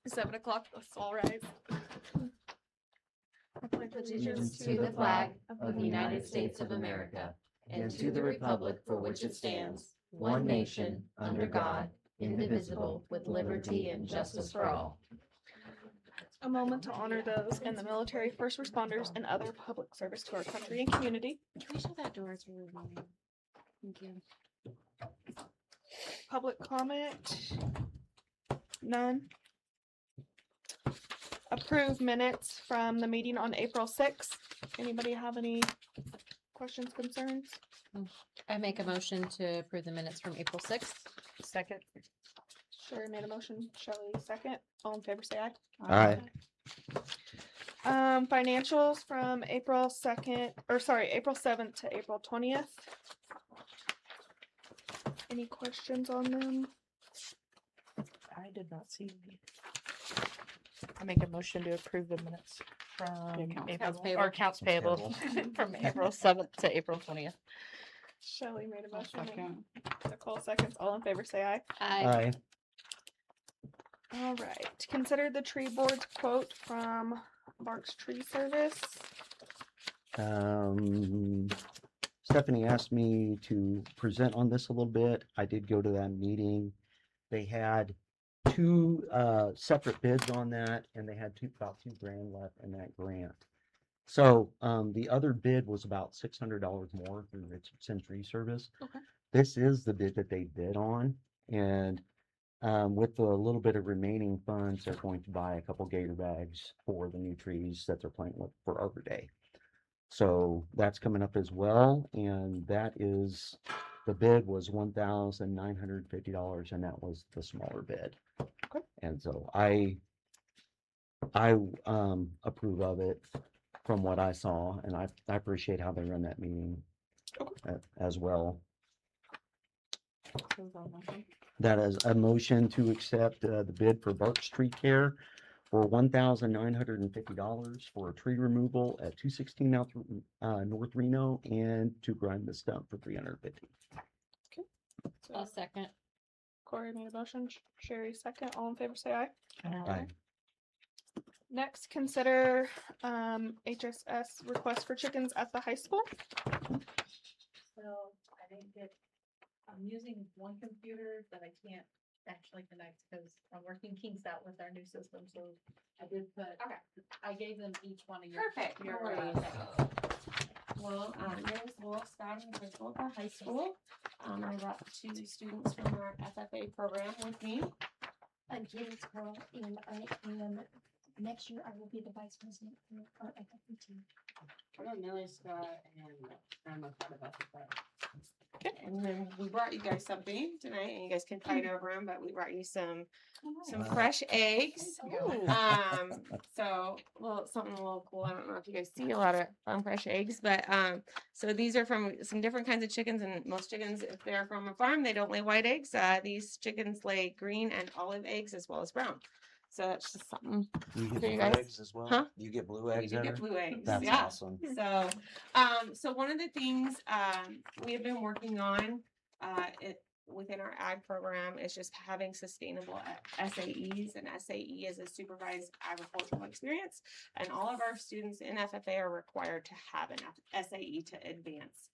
7 o'clock, let's all rise. Allegiance to the flag of the United States of America and to the republic for which it stands, one nation, under God, indivisible, with liberty and justice for all. A moment to honor those in the military, first responders, and other public service to our country and community. Can we shut that door? It's really loud. Thank you. Public comment? None. Approve minutes from the meeting on April 6th. Anybody have any questions, concerns? I make a motion to approve the minutes from April 6th. Second. Sherry made a motion, Shelley second. All in favor, say aye. Aye. Financials from April 2nd, or sorry, April 7th to April 20th. Any questions on them? I did not see any. I make a motion to approve the minutes from Accounts April, payable. or accounts payable from April 7th to April 20th. Shelley made a motion. Nicole seconds. All in favor, say aye. Aye. All right. Consider the tree board's quote from Barks Tree Service. Stephanie asked me to present on this a little bit. I did go to that meeting. They had two separate bids on that, and they had about $2,000 left in that grant. So the other bid was about $600 more through Richardson Tree Service. Okay. This is the bid that they bid on, and with a little bit of remaining funds, they're going to buy a couple gator bags for the new trees that they're planting with for Arbor Day. So that's coming up as well, and that is, the bid was $1,950, and that was the smaller bid. Okay. And so I approve of it from what I saw, and I appreciate how they run that meeting as well. That is a motion to accept the bid for Barks Tree Care for $1,950 for tree removal at 216 North Reno, and to grind the stump for $350. I'll second. Corey made a motion. Sherry second. All in favor, say aye. Aye. Next, consider HSS request for chickens at the high school. So I didn't get, I'm using one computer that I can't actually connect because I'm working kinks out with our new system, so I did put, I gave them each one of your. Perfect, no your, worries. Well, my name is Laurel Scott, I'm principal at the high school. I brought 2 students from our FFA program with me. I'm Katie's girl, and I am, next year I will be the vice president for our FFA team. I'm Millie Scott and I'm a part of FFA. And then we brought you guys something tonight, and you guys can fight over them, but we brought you some fresh eggs. So something a little cool. I don't know if you guys see a lot of fresh eggs, but so these are from some different kinds of chickens, and most chickens, if they're from a farm, they don't lay white eggs. These chickens lay green and olive eggs as well as brown. So that's just something. You For get you blue guys? eggs as well? Huh? You get blue You eggs do in get her? blue eggs. That's Yeah. awesome. So, so one of the things we have been working on within our ag program is just having sustainable SAEs, and SAE is a supervised agricultural experience, and all of our students in FFA are required to have an SAE to advance.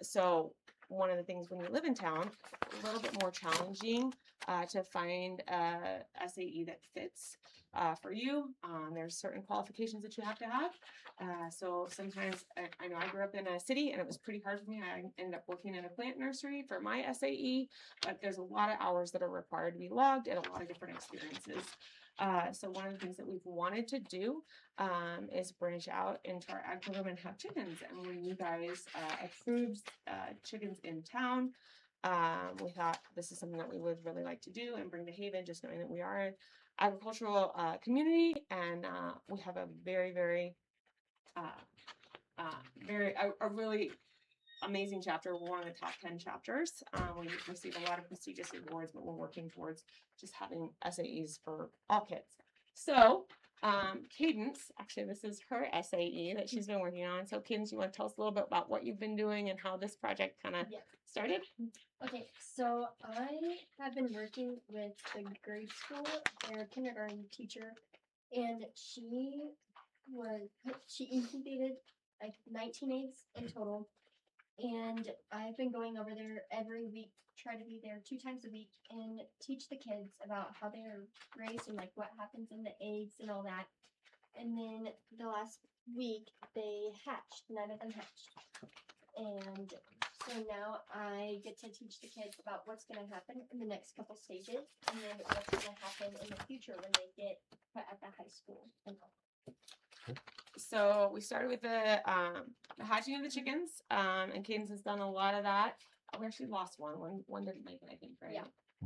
So one of the things when you live in town, a little bit more challenging to find a SAE that fits for you. There's certain qualifications that you have to have. So sometimes I know I grew up in a city and it was pretty hard for me. I ended up working in a plant nursery for my SAE, but there's a lot of hours that are required to be logged and a lot of different experiences. So one of the things that we've wanted to do is branch out into our ag program and have chickens. And when you guys approved chickens in town, we thought this is something that we would really like to do and bring to Haven, just knowing that we are an agricultural community, and we have a very, very, a really amazing chapter. We're one of the top 10 chapters. We receive a lot of prestigious awards, but we're working towards just having SAEs for all kids. So Cadence, actually, this is her SAE that she's been working on. So Cadence, you want to tell us a little bit about what you've been doing and how this project kind of Yeah. started? Okay, so I have been working with the grade school, their kindergarten teacher, and she incubated like 19 eggs in total. And I've been going over there every week, try to be there 2 times a week and teach the kids about how they're raised and like what happens in the eggs and all that. And then the last week they hatched, 9 of them hatched. And so now I get to teach the kids about what's going to happen in the next couple stages and then what's going to happen in the future when they get put at the high school. And all. So we started with the hatching of the chickens, and Cadence has done a lot of that. We actually lost one. One didn't make it, I think, right? Yeah.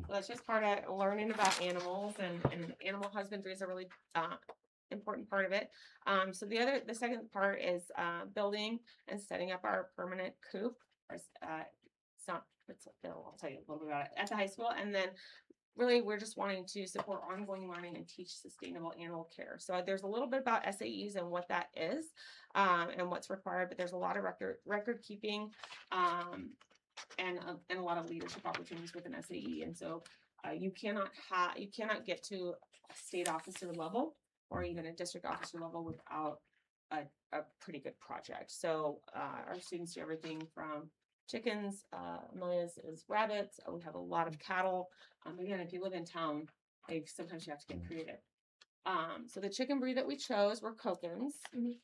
So that's just part of learning about animals, and animal husbandry is a really important part of it. So the second part is building and setting up our permanent coop. I'll tell you a little bit about it at the high school, and then really we're just wanting to support ongoing learning and teach sustainable animal care. So there's a little bit about SAEs and what that is, and what's required, but there's a lot of record keeping, and a lot of leadership opportunities with an SAE. And so you cannot get to a state officer level or even a district officer level without a pretty good project. So our students do everything from chickens, Amelia's is rabbits. We have a lot of cattle. Again, if you live in town, sometimes you have to get creative. So the chicken breed that we chose were Kokens. Mhm.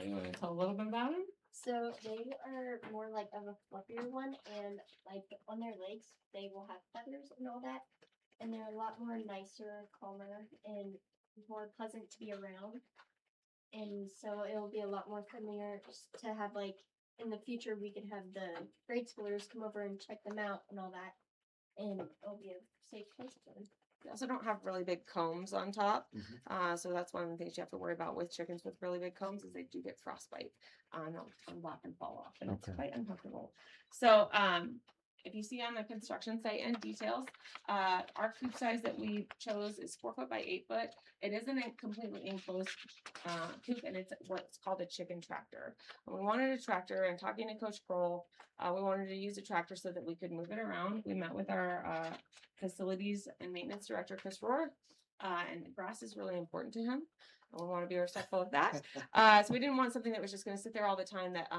You want to tell a little bit about them? So they are more like of a fluffier one, and like on their legs they will have feathers and all that, and they're a lot more nicer, calmer, and more pleasant to be around. And so it'll be a lot more friendlier to have like in the future we could have the grade schoolers come over and check them out and all that, and it'll be a safe place for them. They also don't have really big combs on top. So that's one of the things you have to worry about with chickens with really big combs is they do get frostbite. They'll turn black and fall off, and it's Okay. quite uncomfortable. So if you see on the construction site and details, our coop size that we chose is 4 foot by 8 foot. It isn't a completely enclosed coop, and it's what's called a chicken tractor. And we wanted a tractor, and talking to Coach Kroll, we wanted to use a tractor so that we could move it around. We met with our facilities and maintenance director, Chris Rohr, and grass is really important to him. And we want to be respectful of that. So we didn't want something that was just going to sit there all the time that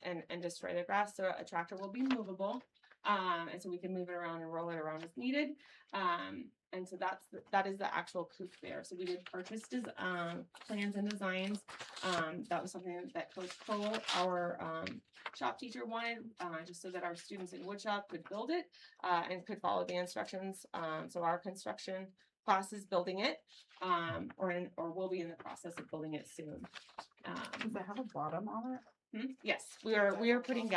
and destroy the grass. So a tractor will be movable. And so we can move it around and roll it around as needed. And so that is the actual coop there. So we did purchase plans and designs. That was something that Coach Cole, our shop teacher, wanted, just so that our students in woodshop could build it and could follow the instructions. So our construction class is building it, or will be in the process of building it soon. Does it have a bottom on it? Yes, we are putting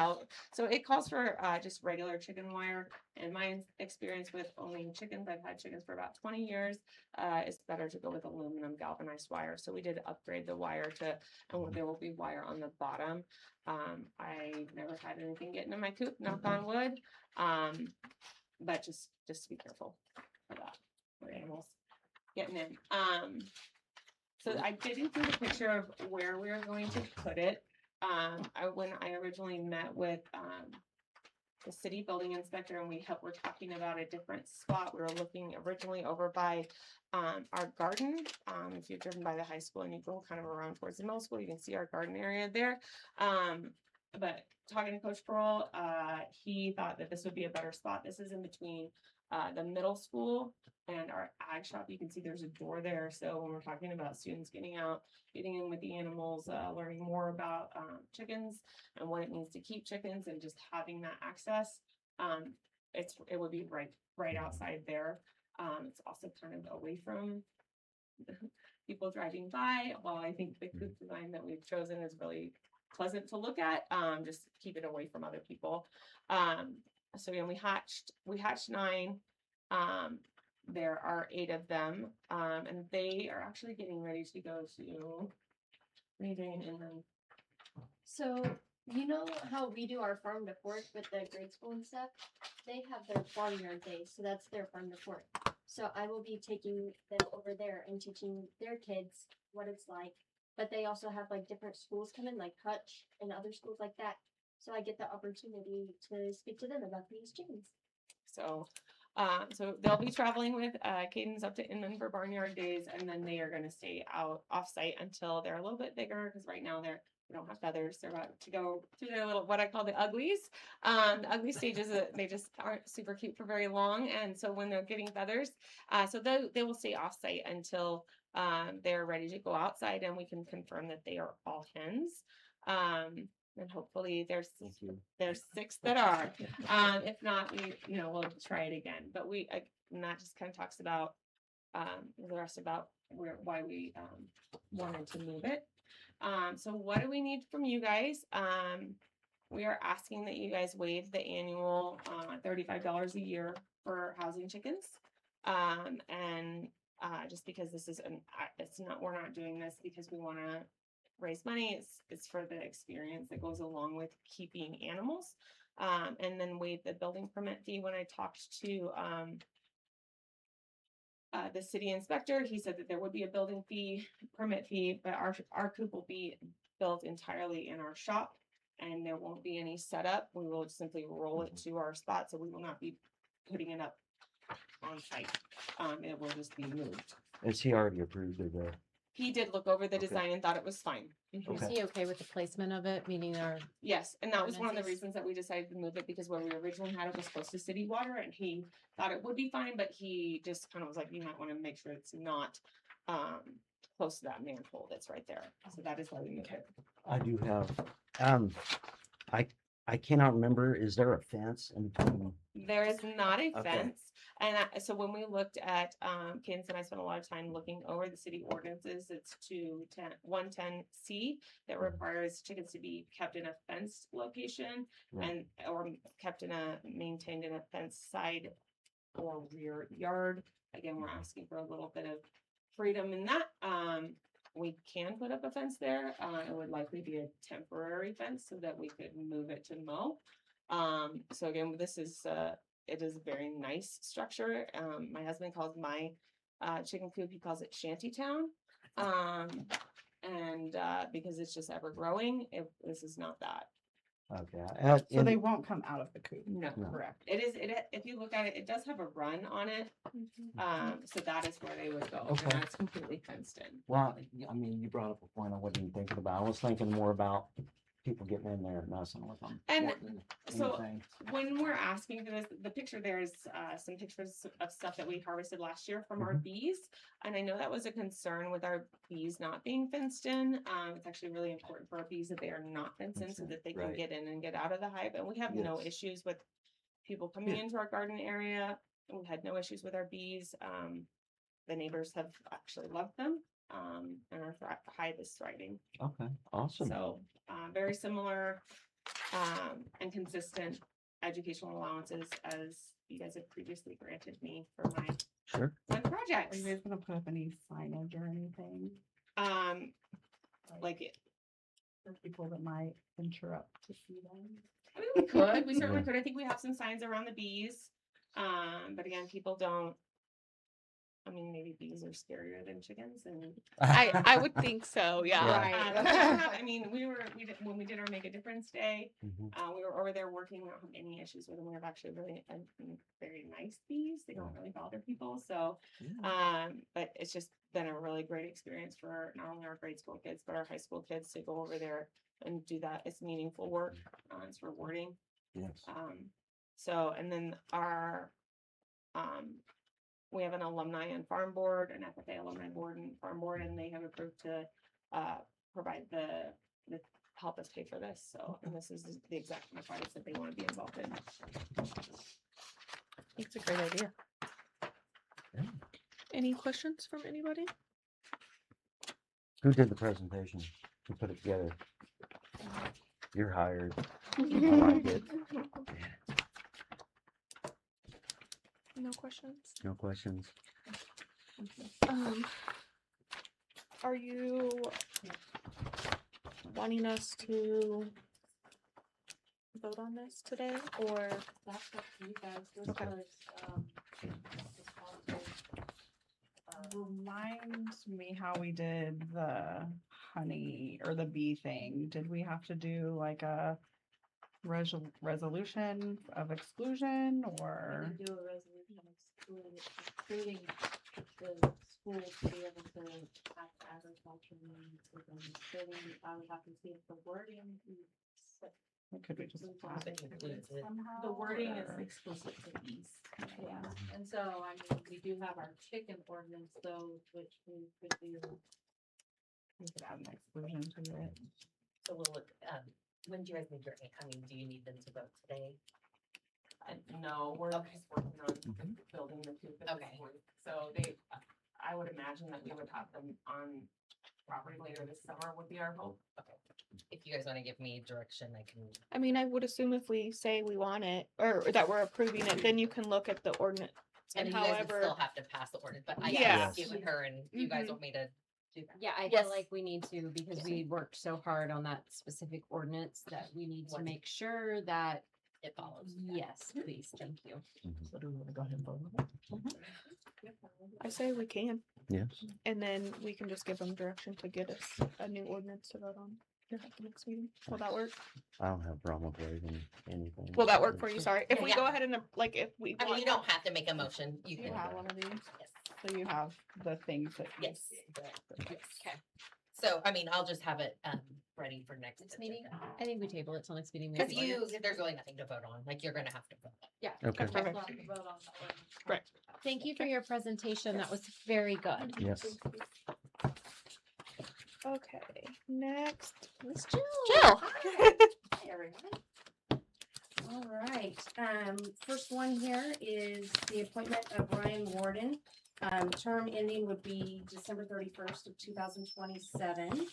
so it calls for just regular chicken wire. And my experience with owning chickens, I've had chickens for about 20 years. It's better to go with aluminum galvanized wire. So we did upgrade the wire and there will be wire on the bottom. I never had anything getting in my coop, knock on wood. But just to be careful for that, for animals getting in. So I did include a picture of where we are going to put it. When I originally met with the city building inspector and we're talking about a different spot, we were looking originally over by our garden. If you're driven by the high school and you go kind of around towards the middle school, you can see our garden area there. But talking to Coach Pearl, he thought that this would be a better spot. This is in between the middle school and our ag shop. You can see there's a door there. So when we're talking about students getting out, getting in with the animals, learning more about chickens and what it means to keep chickens and just having that access, it would be right outside there. It's also kind of away from people driving by. While I think the coop design that we've chosen is really pleasant to look at, just keep it away from other people. So again, we hatched 9. There are 8 of them, and they are actually getting ready to go to. What are you doing in them? So you know how we do our farm to fork with the grade school and stuff? They have their farmyard day, so that's their farm to fork. So I will be taking them over there and teaching their kids what it's like. But they also have like different schools come in, like Hutch and other schools like that. So I get the opportunity to speak to them about these chickens. So, so they'll be traveling with Cadence up to Inman for Barnyard Days, and then they are going to stay out off-site until they're a little bit bigger. Because right now they don't have feathers. They're about to go through their little what I call the uglies. The ugly stages they just aren't super cute for very long, and so when they're getting feathers, so they will stay off-site until they're ready to go outside, and we can confirm that they are all hens. And hopefully there's 6 that are. If not, we'll try it again. But and that just kind of talks about the rest about why we wanted to move it. So what do we need from you guys? We are asking that you guys waive the annual $35 a year for housing chickens. And just because this is we're not doing this because we want to raise money. It's for the experience that goes along with keeping animals. And then waive the building permit fee. When I talked to the city inspector, he said that there would be a building permit fee, but our coop will be built entirely in our shop, and there won't be any setup. We will simply roll it to our spot, so we will not be putting it up on site. It will just be moved. Is he already approved of the? He did look over the Okay. design and thought it was fine. Mhm. Is he okay with the placement of it, meaning our, Yes, and that was one of the Ordinances. reasons that we decided to move it, because where we originally had it was close to city water, and he thought it would be fine, but he just kind of was like, you might want to make sure it's not close to that manhole that's right there. So that is why we moved it. I do have, I cannot remember, is there a fence in between? There is not a Okay. fence. And so when we looked at, Cadence and I spent a lot of time looking over the city ordinances, it's 110C that requires chickens to be kept in a fenced location Right. or maintained in a fenced side or rear yard. Again, we're asking for a little bit of freedom in that. We can put up a fence there. It would likely be a temporary fence so that we could move it to mow. So again, it is a very nice structure. My husband calls my chicken coop, he calls it Shanty Town. And because it's just ever growing, this is not that. Okay. So they won't come out of the coop. No, No. Correct. if you look at it, it does have a run on it. So that is where they would go. Okay. And that's completely fenced in. Well, I mean, you brought up a point I wasn't even thinking about. I was thinking more about people getting in there and messing with them. And more than so- anything. When we're asking for this, the picture there is some pictures of stuff that we harvested last year from our bees. And I know that was a concern with our bees not being fenced in. It's actually really important for our bees that they are not fenced in so that they can Right. get in and get out of the hive. And we have no Yes. issues with people coming Yeah. into our garden area. We had no issues with our bees. The neighbors have actually loved them. And our hive is thriving. Okay, awesome. So, very similar, and consistent educational allowances as you guys have previously granted me for my Sure. fun Are projects. you guys gonna put up any signage or anything Like it, for people that might interrupt to see them? I mean, we could, we certainly Yeah. could. I think we have some signs around the bees. But again, people don't. I mean, maybe bees are scarier than chickens, and I would think so, yeah. Yeah. But we don't have- I mean, when we did our Make a Difference Day, Mhm. we were over there working. We don't have any issues with them. We have actually really very nice bees. They don't really bother people. So, but it's just been a really great experience for not only our grade school kids, but our high school kids to go over there and do that. It's meaningful work. It's rewarding. Yes. So, and then we have an alumni and farm board, an FFA alumni board and farm board, and they have approved to provide the help us pay for this. So, and this is the exact kind of projects that they want to be involved in. It's a great idea. Yeah. Any questions from anybody? Who did the presentation? Who put it together? You're hired. I like it. No questions? No questions? Are you wanting us to vote on this today, or? That's up to you guys. This Okay. was, this policy, Reminds me how we did the honey or the bee thing. Did we have to do like a resolution of exclusion we or? could do a resolution excluding the schools to be able to have agriculture needs within the city. I would have to see if the wording is Could we just? includes add it it somehow, The wording is or- explicit to these. Yeah, and so, I mean, we do have our chicken ordinance though, which we could do. We could add an exclusion to it. So we'll look, when do you guys need your, I mean, do you need them to vote today? No, we're Okay. just working on building the coop at this Okay. point. So they, I would imagine that we would have them on property later this summer would be our hope. If you guys wanna give me direction, I can, I mean, I would assume if we say we want it, or that we're approving it, then you can look at the ordinance. and And you guys would still however, have to pass the ordinance, but I Yeah. can get with her and you guys Mhm. want me to do that? Yeah, I Yes. feel like we need to, because we worked so hard on that specific ordinance that we need to What- make sure that, It follows. yes, please, thank you. So do we want to go ahead and vote on it? I say we can, Yes. and then we can just give them direction to get us a new ordinance to vote on here at the next meeting. Will that work? I don't have a problem with waiving anything. Will that work for you? Sorry. If Yeah, we yeah. go ahead and, like, if we I mean, want. you don't have to make a motion, you Do you can. have one of these? Yes. So you have the things that. Yes. Okay. So, I mean, I'll just have it, ready for next Next meeting? agenda. I think we table it till next meeting. we Cause have the you, ordinance. there's really nothing to vote on, like, you're gonna have to vote. Yeah. Okay. We'll have to vote on that one. Right. Thank you for your presentation. That was very good. Yes. Okay, next. Miss Jill. Jill. Hi, everyone. All right, first one here is the appointment of Ryan Warden. Term ending would be December 31st of 2027.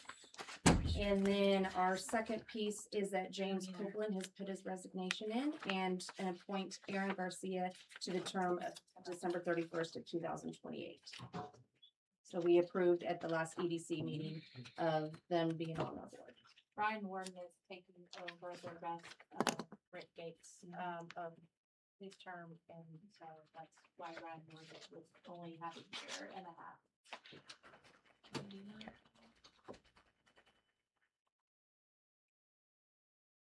And then our second piece is that James Copeland has put his resignation in and appoint Aaron Garcia to the term of December 31st of 2028. So we approved at the last EDC meeting of them being on our board. Brian Warden is taking over the rest of Rick Gates, of his term, and so that's why Brian Warden was only half a year and a half.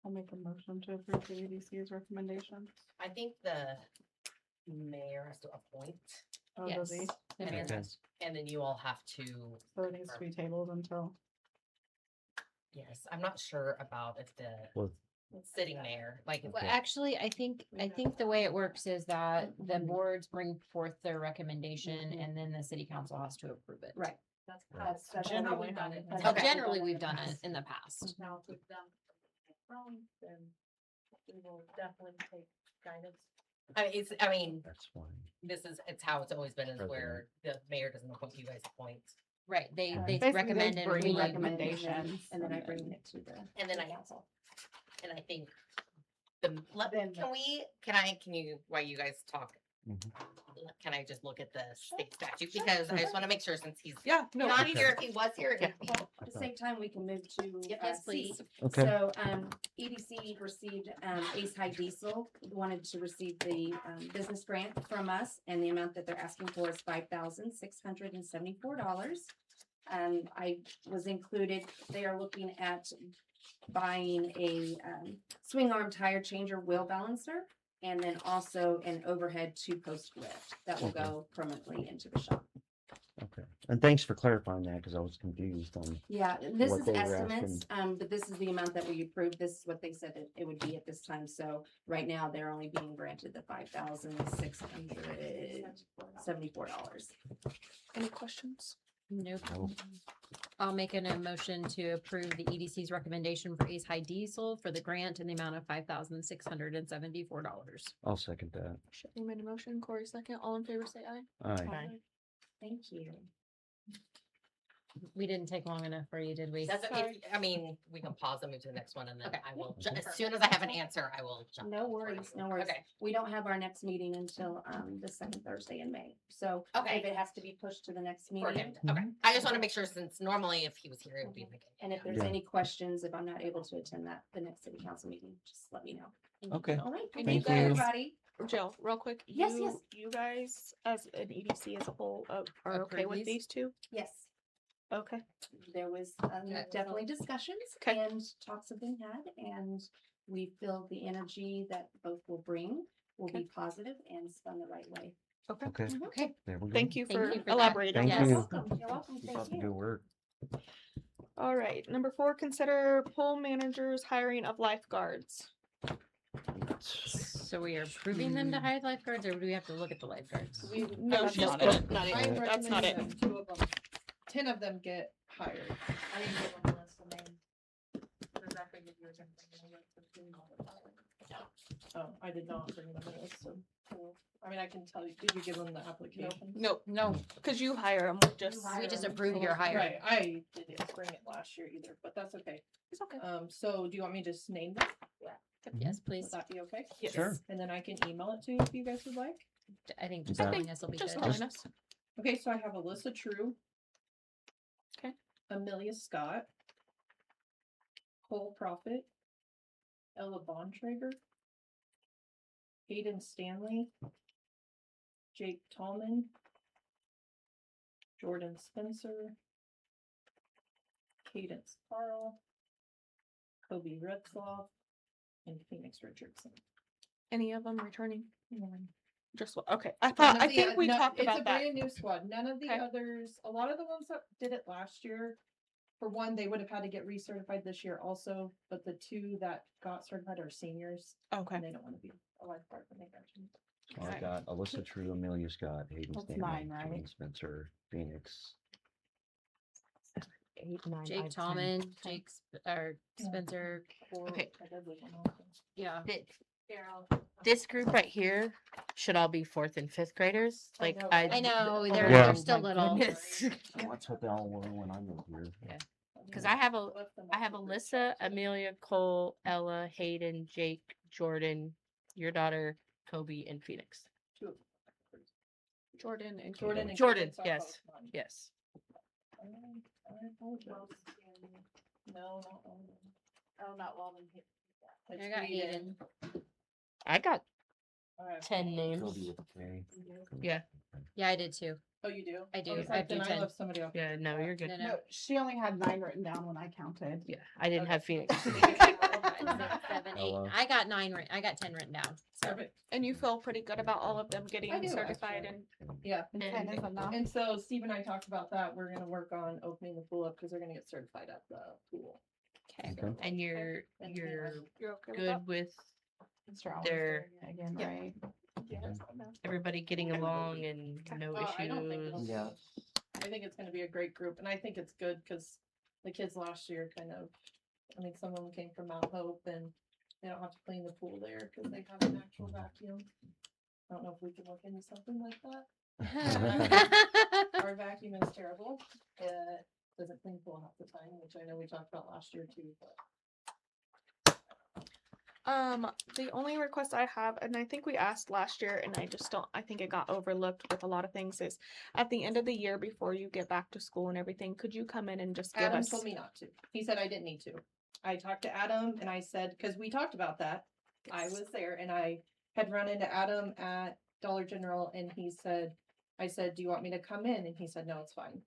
I'll make a motion to approve the EDC's recommendations. I think the mayor has to appoint, Oh, does he? Yes. the mayor Okay. does. and then you all have to, So it needs to be tabled until. yes, I'm not sure about if the Well, sitting mayor, like, if Well, the- actually, I think the way it works is that the boards bring forth their recommendation and then the city council has to approve it. Right. That's That's how generally we've how done it it. has So Okay. generally, we've done it in the past. Now, if we've done wrong, then we will definitely take guidance. I mean, that's fine. it's how it's always been, is where the mayor doesn't appoint, you guys appoint. Right, they Basically, recommend and bring we recommendations. And then I bring it to the. And then I- council. And I think Then can you, while you guys talk, Mhm. can I just look at the state statute? Because I just wanna make sure, since he's Yeah, no. not Okay. here, if he was here. it'd be- Well, at the same time, we can move to. Yes, C. please. Okay. So, EDC received, Ace High Diesel wanted to receive the, business grant from us, and the amount that they're asking for is $5,674. I was included, they are looking at buying a, swing arm tire changer wheel balancer, and then also an overhead two-post lift that will Okay. go permanently into the shop. Okay. And thanks for clarifying that because I was confused on. Yeah, this what is they were estimates, but this is the amount that we approved. This is what they said it would be at this time. So right now, they're only being granted the $5,674. Any questions? Nope. No. I'll make an emotion to approve the EDC's recommendation for Ace High Diesel for the grant in the amount of $5,674. I'll second that. Shelly made a motion, Corey second. All in favor, say aye. Aye. Aye. Thank you. We didn't take long enough for you, did we? That's, Sorry. I mean, we can pause and move to the next one and then Okay. I will, as soon as I have an answer, I will jump. No on for worries, you. no worries. Okay, We don't have our next meeting until, the second Thursday in May. So Okay. if it has to be pushed to the next meeting, perfect. Okay. I just want to make sure since normally if he was here, it would be like. and if there's Yeah. any questions, if I'm not able to attend the next city council meeting, just let me know. Okay. All right. And Thank Thank you, you. everybody. Jill, real quick. Yes, you, yes. You guys, as an EDC as a whole, are okay Approve with these? these two? Yes, Okay. there was definitely discussions Okay. and talks have been had, and we feel the energy that both will bring will be positive and spun the right way. Okay. Okay, Okay. there we go. Thank you Thank for you for that. elaborating. Thank on Yes. that. you. Welcome. You're welcome. Keep Thank up the you. good work. All right. Number 4, consider pool managers hiring of lifeguards. So we are approving them to hire lifeguards, or do we have to look at the lifeguards? No, That's she's not gonna, it. not it. I'm That's not it. recommending that 2 of them, 10 of them get hired. I didn't give them a list of names. Rebecca did yours and bring them up to all the time. Oh, I did not bring them in, so, I mean, I can tell you, did you give them the application? No, No, because you hire them. Just we just approve your hire. Right, I didn't bring it last year either, but that's okay. it's okay. So do you want me to just name them? Yes, please. Would that be okay? Yes. Sure. And then I can email it to you if you guys would like. I think just Okay. telling us will be Just good. telling us. Okay, so I have Alyssa True. Okay. Amelia Scott. Cole Profit. Ella Bontrager. Hayden Stanley. Jake Tallman. Jordan Spencer. Cadence Carl. Kobe Retzloff. And Phoenix Richardson. Any of them returning? Just one. Okay. None I of the think we no, talked it's about a that. brand new squad. None of the Okay. others, a lot of the ones that did it last year, for one, they would have had to get recertified this year also, but the 2 that got certified are seniors Okay. and they don't want to be a lifeguard when they graduate. I've Okay. got Alyssa True, Amelia Scott, Hayden That's Stanley, 9, right? Jordan Spencer, Phoenix. 8, 9, Jake Tallman, Jake, or Spencer, Okay. yeah. This group right here should all be 4th and 5th graders. I Like know, I, right? I know, Oh, they're, Yeah. they're still my little. goodness. That's what they all were when I moved here. Because I have Alyssa, Amelia, Cole, Ella, Hayden, Jake, Jordan, your daughter, Kobe, and Phoenix. Jordan and Jordan and Jordan, Cadence are yes. both mine. Yes. I apologize. No, not all of them. Oh, not Walden. I It's got Eden. Hayden. I got I have 10 Hayden. names. Kobe with a K. Yeah. Yeah, I did too. Oh, you do? I do. Oh, it's I like, do then 10. left somebody off. Yeah, no, you're good. No, No, no. she only had 9 written down when I counted. Yeah, I didn't have Phoenix. 7, 8. Hello. I got 9 I got 10 written down. So Perfect. And you feel pretty good about all of them getting I do, certified actually. and Yeah. And- And so Steve and I talked about that. We're gonna work on opening the pool up because they're gonna get certified at the pool. okay. Okay. And you're you're okay with good that? with Mr. their Again, Yeah. right? everybody getting along and no I don't think it'll issues. be- Yeah. I think it's gonna be a great group and I think it's good because the kids last year kind of, I mean, some of them came from Mount Hope and they don't have to clean the pool there because they have an actual vacuum. I don't know if we can look into something like that. Our vacuum is terrible. It doesn't clean pool half the time, which I know we talked about last year too, but. The only request I have, and I think we asked last year, and I think it got overlooked with a lot of things, is at the end of the year before you get back to school and everything, could you come in and just give Adam us? told me not to. He said I didn't need to. I talked to Adam and I said, because we talked about that. I was there and I had run into Adam at Dollar General and he said, I said, do you want me to come in? And he said, no, it's fine.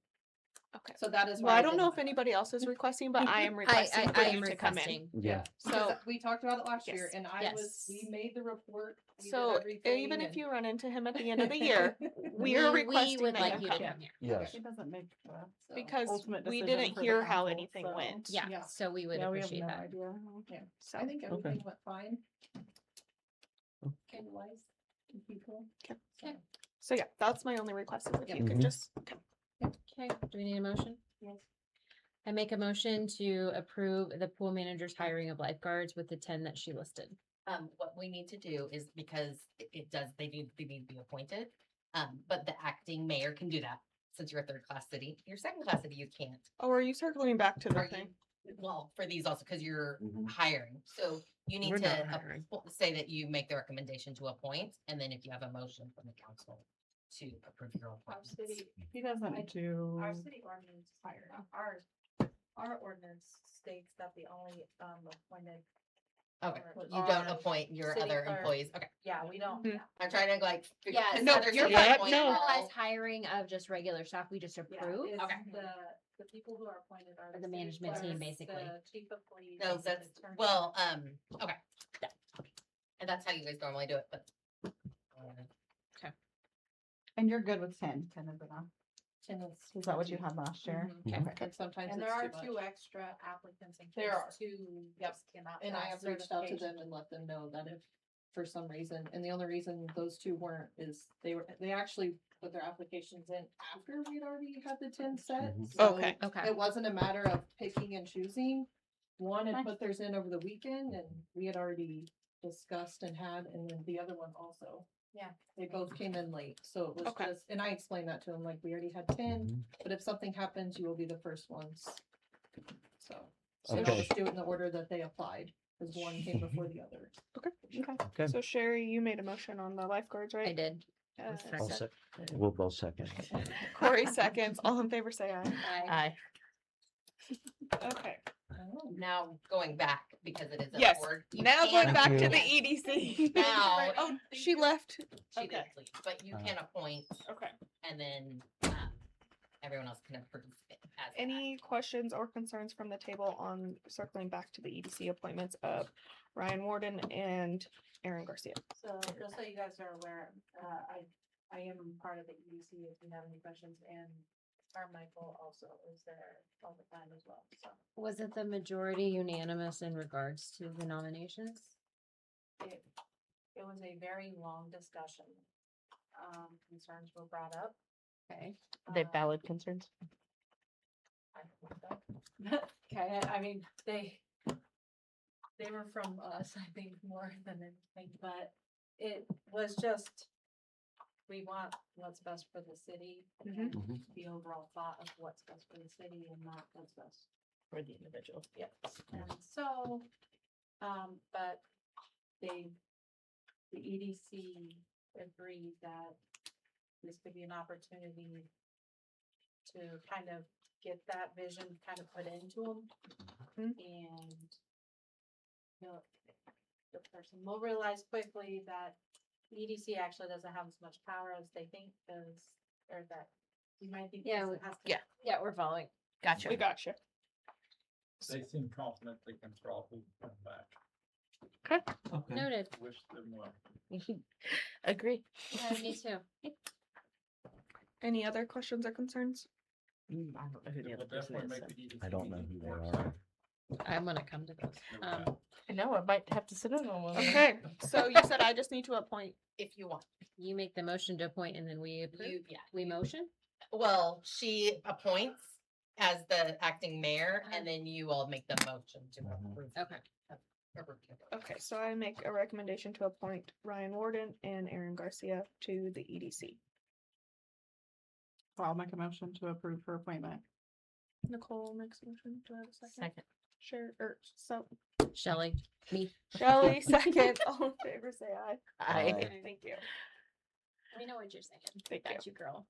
Okay. So that is why. Well, I don't know didn't- if anybody else is requesting, but I am I, requesting for I am you to come in. requesting. Yeah. Because So, we talked about it last year Yes. and I was, we Yes. made the report. we did so everything, even if and- you run into him at the end of the year, we are requesting would that like you you to come. come here. Yes. It doesn't make so- Because ultimate we decision didn't for the hear how council, anything so- went. Yeah, Yeah. so we would Yeah, we have appreciate no that. idea. So, I think everything went fine. Kind of wise, people. Okay. So- so yeah, that's my only request is if you could Mhm. just, okay. Okay, do we need a motion? Yes. I make a motion to approve the pool manager's hiring of lifeguards with the 10 that she listed. What we need to do is because it does, they need to be appointed. But the acting mayor can do that. since you're a third class city, you're second class city, you can't. Oh, are you circling back to the Are thing? you, well, for these also, because you're Mhm. hiring, so you need We're to not hiring. say that you make the recommendation to appoint, and then if you have a motion from the council to approve your Our appointments. city, He doesn't do. our city ordinance, our ordinance states that the only, appointed, Okay, or you don't our appoint your city other clerk. employees, okay, yeah, we don't. Mhm. yeah. I'm trying to like. figure- Yeah, 'cause no, others you're are fine. appoint No. all- Centralized hiring of just regular staff, we just Yeah, approve. it's Okay. The people who are appointed are Or the city management team, clerks, basically. The chief of police. No, the that's, attorney. well, okay. Yeah. And that's how you guys normally do it, but. And you're good with 10, of enough. Is that what you had last year? Mhm. Okay. And sometimes And it's there are too two much. extra applicants in There case are. two Yep. cannot. And I pass have reached out to them certification. and let them know that if for some reason, and the only reason those two weren't is they actually put their applications in after we'd already had the 10 set. Mhm. so Okay. Okay. It wasn't a matter of picking and choosing. One had Okay. put theirs in over the weekend and we had already discussed and had, and then the other one also. Yeah. They both came in late, so it was Okay. just, and I explained that to them, like, we already had 10, but if something happens, you will be the first ones. So, and I'll Okay. just do it in the order that they applied, because one came before the other. Okay. So Sherry, you made a motion on the lifeguards, right? I did. Uh, I'll sec- We'll both second. Corey seconds. All in favor, say aye. Aye. Okay. Now going back, because it is a Yes. board. you Now can going back to appoint- the EDC. Now- Oh, she left. She Okay. did leave, but you can appoint, Okay. and then, everyone else can approve it as. Any questions or concerns from the table on circling back to the EDC appointments of Ryan Warden and Aaron Garcia? So just so you guys are aware, I am part of the EDC if you have any questions, and Carmichael also is there all the time as well, so. Was it the majority unanimous in regards to the nominations? It, it was a very long discussion. Concerns were brought up. Okay. They um, valid concerns. I think so. Okay, I mean, they were from us, I think, more than anything, but it was just, we want what's best for the city and Mhm. the overall thought of what's best for the city and not what's best. For the individual. Yes, and so, but the EDC agreed that this could be an opportunity to kind of get that vision kind of put into them. And the person will realize quickly that EDC actually doesn't have as much power as they think, or that you might think. Yeah, it has to- yeah. Yeah, we're following. Gotcha. We got you. They seem confident they can probably come back. Okay. Noted. Wish them well. Agree. Yeah, me too. Any other questions or concerns? I don't know who the It other will person definitely is. make so- the EDC I don't know meeting who they more are. exciting. I'm gonna come to those. I know, I might have to sit in on one. Okay, so you said I just need to appoint. If you want, You make the motion to appoint and then we approve? you, yeah. We motion? Well, she appoints as the acting mayor, and then you all make the motion to approve. Okay. approve. Okay, so I make a recommendation to appoint Ryan Warden and Aaron Garcia to the E EDC. I'll make a motion to approve her appointment. Nicole makes a motion. Do I have a second? Second. Sure, or so Shelley, me. Shelley, second. All in favor, say aye. Aye. Thank you. We know what you're saying. Thank you. Got you, girl.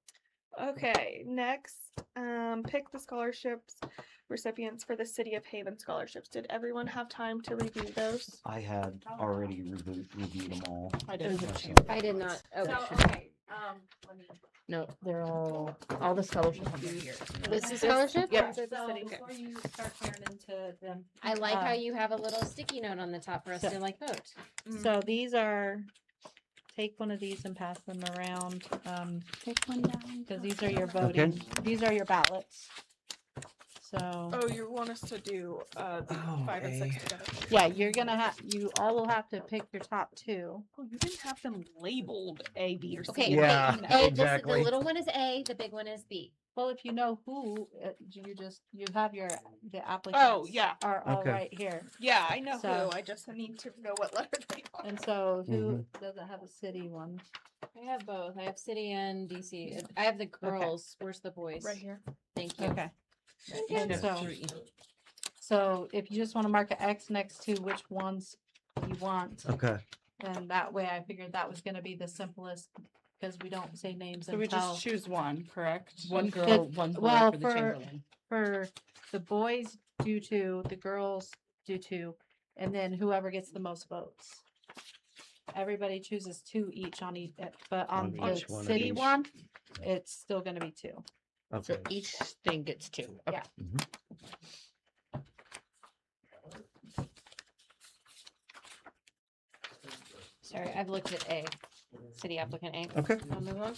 Okay, next, pick the scholarships recipients for the City of Haven scholarships. Did everyone have time to review those? I had already reviewed them all. I did. I did not. So, Okay. okay, let me. No, they're all the scholarships are here. This is scholarship? Yep. So before you start tearing into them. I like how you have a little sticky note on the top for us to like vote. So these are, take one of these and pass them around, Take one down. because these are your voting, these are your ballots. So, Oh, you want us to do, the Oh, 5 and 6 A. together? yeah, you're gonna have, you all will have to pick your top two. Oh, you didn't have them labeled A, B, or C. Okay, Yeah, wait, A, exactly. the little one is A, the big one is B. Well, if you know who, you have the applicants. yeah. Are all Okay. right here. Yeah, I know So- who. I just need to know what letter they are. And so who Mhm. doesn't have a city one? I have both. I have city and DC. I have the girls. Where's the boys? Right here. Thank you. Okay. I And have so- 3. So if you just want to mark an X next to which ones you want, Okay. then that way I figured that was gonna be the simplest, because we don't say names So we until. just choose one, correct? One Good. girl, one boy Well, for the Chamberlain. For the boys do 2, the girls do 2, and then whoever gets the most votes. Everybody chooses 2 each on each, but on On the each one of city these. one, it's still gonna be 2. So Okay. each thing gets 2. Okay. Yeah. Sorry, I've looked at A. City applicant A. Okay. Wanna move on?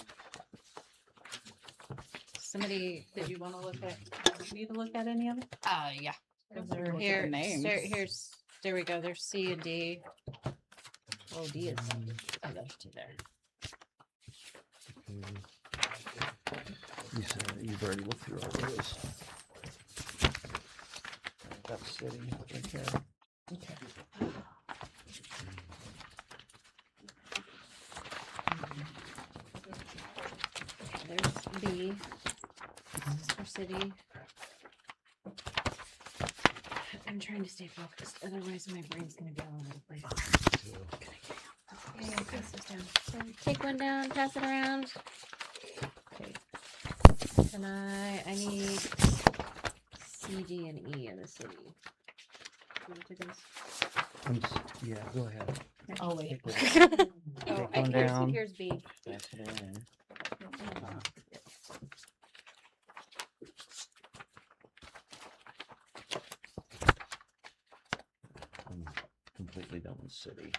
Somebody, Did you wanna look at, need to look at any of it? yeah. Is there- Look at the Here, names. there we go. There's C and D. Oh, D is, oh, there's 2 there. You said you've already looked through all those. That's city right there. There's B. This is for city. I'm trying to stay focused, otherwise my brain's gonna go all over the place. Okay, pass this down. So take one down, pass it around. Okay. Can I need C, D, and E in the city. You wanna take those? Yeah, go ahead. Oh, wait. Take Oh, one down. here's B. Pass it in. I'm completely done with city.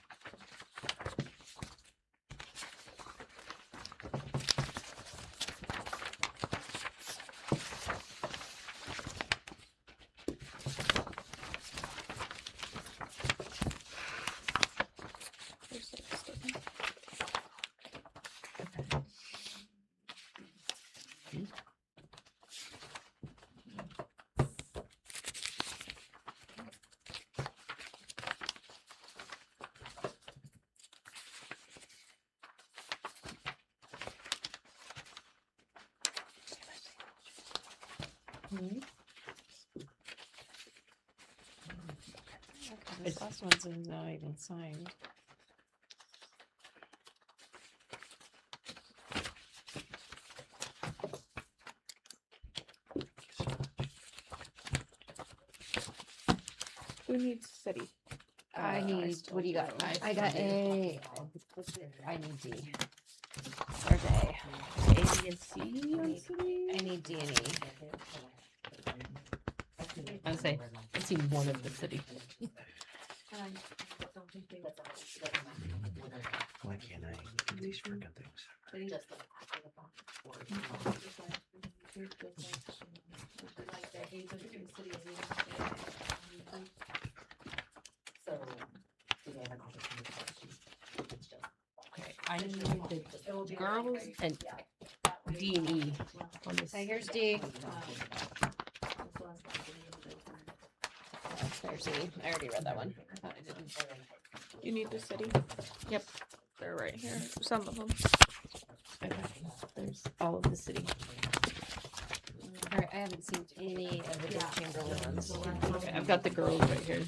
This last one's not even signed. Who needs city? I need, what do you got? I got A. I need D. Where's A? A, B, and C on city? I need D and E. I would say, I see one of the city. Why can't I do these freaking things? Okay, I need the girls and D and E on this. Okay, here's D. There's E. I already read that one. I thought I didn't. You need the city? Yep. They're right here. Some of them. Okay, there's all of the city. Alright, I haven't seen any of the Dick Chamberlain ones. Okay, I've got the girls right here.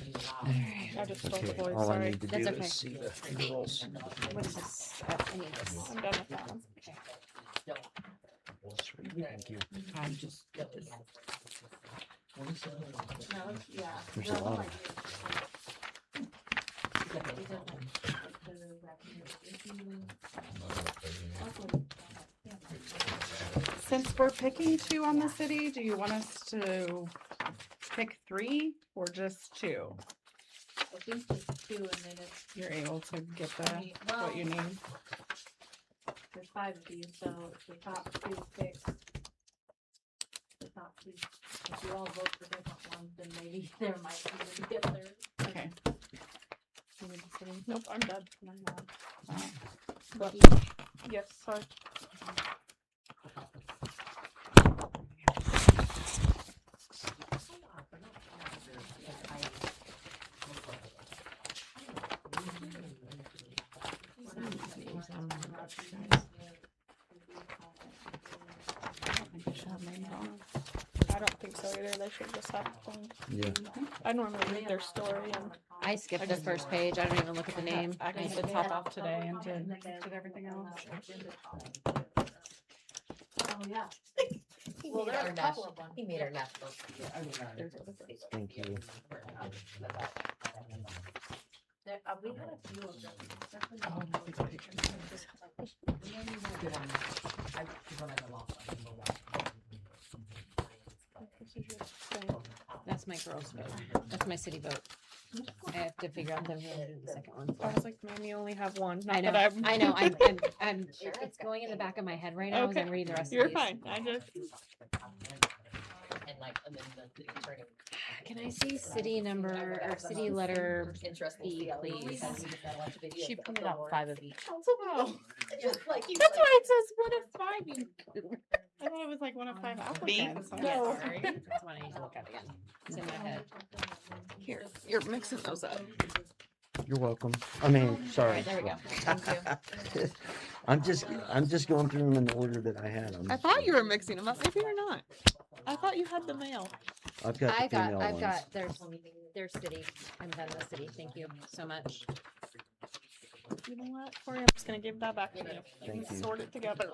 I just spoke the Okay, boys, all I sorry. need to That's do okay. is see the girls. What is this? Oh, I need this. I'm done with that one. Sweet, thank you. I'm just. There's a lot of Since we're picking 2 on the city, do you want us to pick 3 or just 2? I think just 2, and then it's, You're able to get the, what you need. there's 5 of you, so the top 2 picks. The top 2, if you all vote for different ones, then maybe there might even be a third. Okay. You need the city? Nope, I'm done. What? Yes, sorry. I don't think so either. They should just have one. Yeah. I normally read their story and I skipped the first page. I don't even look at the name. I I just did top off today and did everything else. Oh, yeah. He Well, made there's our a couple national, of them. he made our national. Thank you. We had a few of them. That's my girl's vote. That's my city vote. I have to figure out the second one. I was like, man, you only have one. Not I know, that I'm... I know, it's going in the back of my head right now as I'm reading the rest of You're these. fine. I just And then the attorney. Can I see city number or city letter Interesting. B, please? She printed out 5 of each. Just like he's That's like, why it says 1 of 5. I thought it was like one of 5 B? applicants. I'm No. sorry. That's what I need to look at again. It's in my head. here. You're mixing those up. You're welcome. I mean, sorry. Alright, there we go. Thank you. I'm just going through them in the order that I had them. I thought you were mixing them up. Maybe you're not. I thought you had the male. I've got the female I've ones. got, there's city. I'm done with city. Thank you so much. You know what, Corey? I'm just gonna give that back to you. Thank can you. Sort it together.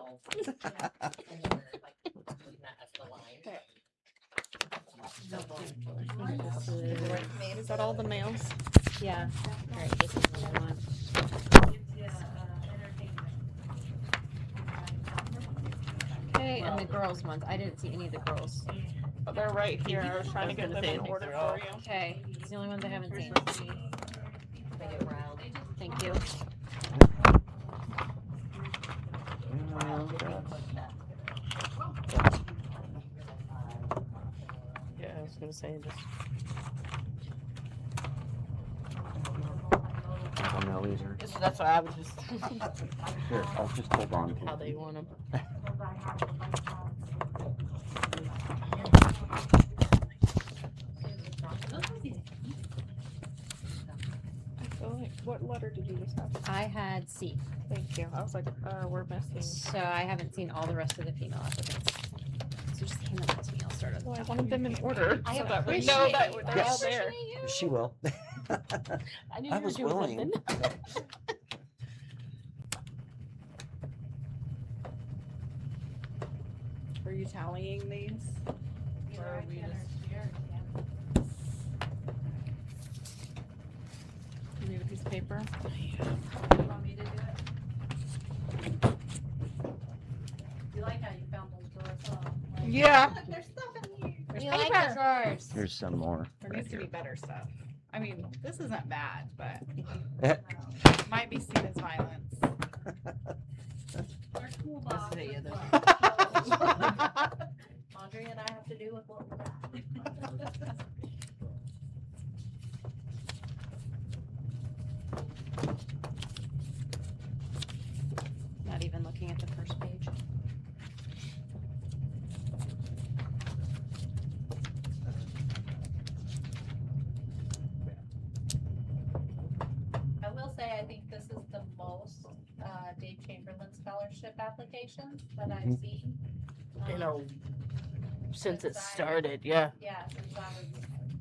Is that all the males? Yeah. Alright, this is the one. Okay, and the girls ones. I didn't see any of the girls. Oh, they're right here. I was trying to get them in order for you. Okay, it's the only ones I haven't seen. Thank you. Yeah, I was gonna say just. I don't know either. That's what I would just. Here, I'll just hold on to How it. they want them. I feel like, what letter did you just have? I had C. Thank you. I was like, we're missing. So I haven't seen all the rest of the female applicants. So just hand them to me. I'll start at the Well, I top. wanted them in order I so that we know that appreciate they're all Yes. there. She will. I knew I you were was doing willing. something. Are you tallying these? Or are we just? You need a piece of paper? Want me to do it? You like how you found those drawers, huh? Like, Yeah. "Look, there's stuff in here." We like our drawers. There's some more. There right needs to be here. better stuff. I mean, this isn't bad, but Eh, might be seen as violence. Our school That's box. the is other. what Audrey and I have to do with what we got. Not even looking at the first page. I will say, I think this is the most, Dave Chamberlain scholarship applications that I've Mhm. seen. You know, Um, since it since I- started, yeah. Yeah, since I was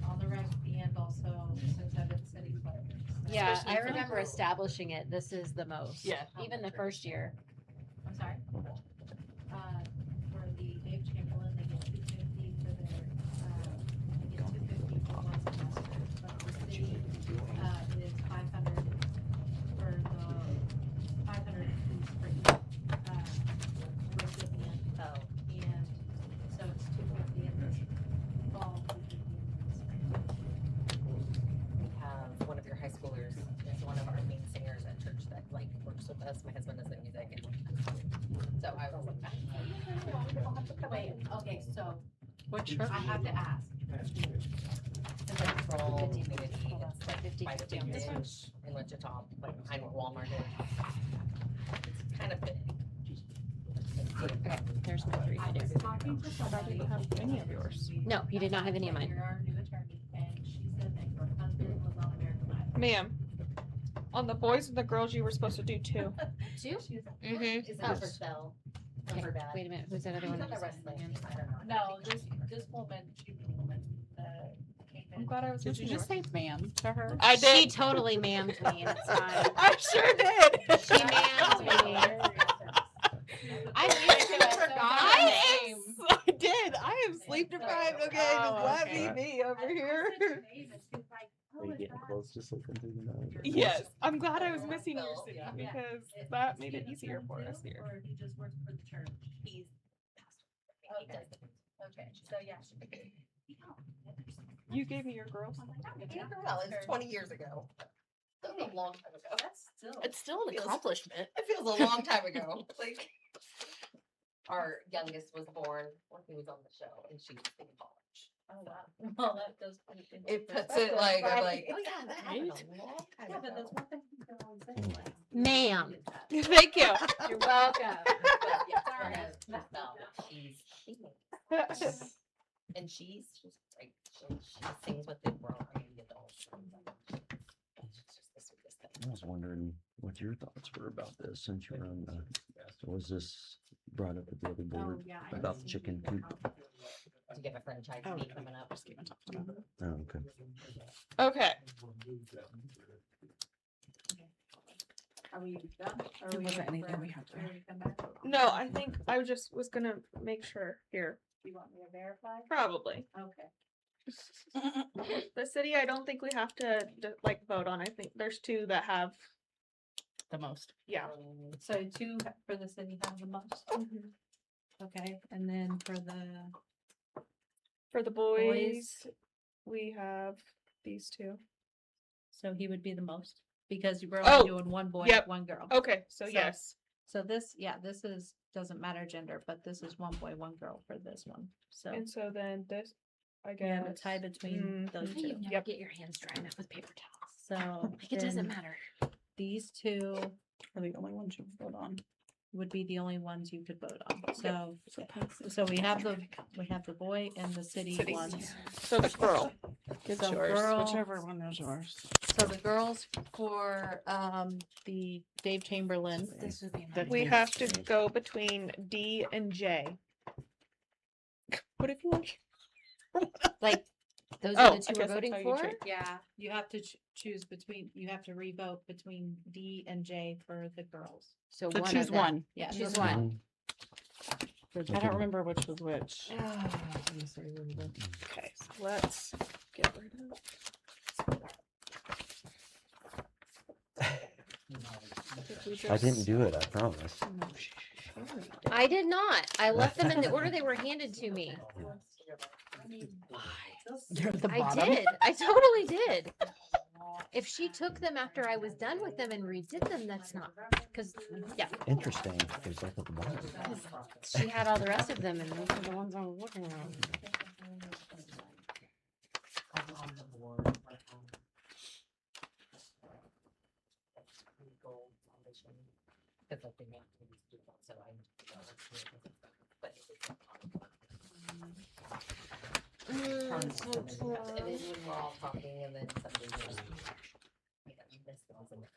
on the rec and also since I've been city clerk. Yeah, Especially I for the remember girls. establishing it. This is the most. Yeah. Even the first year. I'm sorry. For the Dave Chamberlain, they get 250 for their, they get 250 for one semester, but the city, it is 500 for the 500 fees for each, recipient. Oh, And so it's 250 in this fall, 250 in the spring. we have one of your high schoolers is one of our main singers at church that like works with us. My husband is in music, and so I was like, Wait, okay, so Which I have to ask. Central Community, Hold on, it's like 50, by the 50 big on this one. bridge in Wichita, like behind where Walmart is. It's kind of big. Okay, there's my three I to was do. talking to I somebody. didn't have any of yours. No, you did not have any of mine. You're our new attorney, and she said that your husband was on American Idol. Ma'am, On the boys and the girls, you were supposed to do 2. 2? Mm-hmm. Is that for Yes. spell? Okay, For bad? wait a minute, who's that other She's one? on the Just wrestling hang on. team, I don't know. No, this woman, she was the woman that came in. I'm glad I was. Did you just say ma'am to her? I did. She totally mammed me, and it's fine. I sure did. She mammed me. I literally forgot her name. I did. I am sleep deprived. Okay, Oh, just let okay. me be over here. Are you getting close, just looking through the nose? Yes, I'm glad I was missing your city Yeah. because that made it easier for us here. Or he just works for the church. He's pastor. He does the- Okay, so yeah. You gave me your girls. Well, it's 20 years ago. That was a long time ago. That's still. It's still an Feels- accomplishment. It feels a long time ago. Like, our youngest was born when he was on the show, and she's in college. Oh, wow. Well, that does put it into It puts it perspective, like, I'm right? like, oh yeah, that happened a long time Yeah, but ago. that's one thing you can always say. like, Ma'am. Thank you. You're welcome. But yeah, Sorry. for Belle, she's and she's just like she sings with the grown adults. She's just the sweetest thing. I was wondering what your thoughts were about this since you're on the, was this brought up at the other board yeah, I about the see. chicken coop? To get a franchise fee coming up. Just even talking about it. Oh, okay. Okay. Are we done? Or There we wasn't waiting for anything we had to- everybody to come back? No, I think I just was gonna make sure here. You want me to verify? Probably. Okay. The city, I don't think we have to like vote on. I think there's 2 that have. The most. Yeah. So 2 for the city have the most. Okay, and then for the, For the boys, we have these 2. so he would be the most, because we're Oh, only doing one boy, yep. one girl. Okay, so So- yes. So this, yeah, this is, doesn't matter gender, but this is one boy, one girl for this one, so. And so then this, I We guess. have a tie between those How do you two. never get your hands dry enough with paper towels? So. Like, it doesn't then matter. These 2 Are the only ones you vote on. would be the only ones you could vote on, so we have the boy and the city City. ones. So the girl. So yours. Whichever one is yours. So the girls for, the Dave Chamberlain, This would be That- mine. We have to go between D and J. What if you like? Like, those Oh, are I the 2 we're guess that's voting how you for? treat- yeah, you have to choose between, you have to revote between D and J for the girls. So So one choose of them. one. Yeah. Choose so- one. I don't remember which was which. Okay, so let's get rid of. I didn't do it, I promise. I did not. I left them in the order they were handed to me. You're at the I bottom. did. I totally did. If she took them after I was done with them and redid them, that's not, because, yeah, Interesting, because both at the bottom. she had all the rest of them and those are the ones I was looking at. I'm on the board. Legal foundation, because I've been wanting to do that, so I. But and then when we're all talking, and then somebody just. Like, I missed those in the.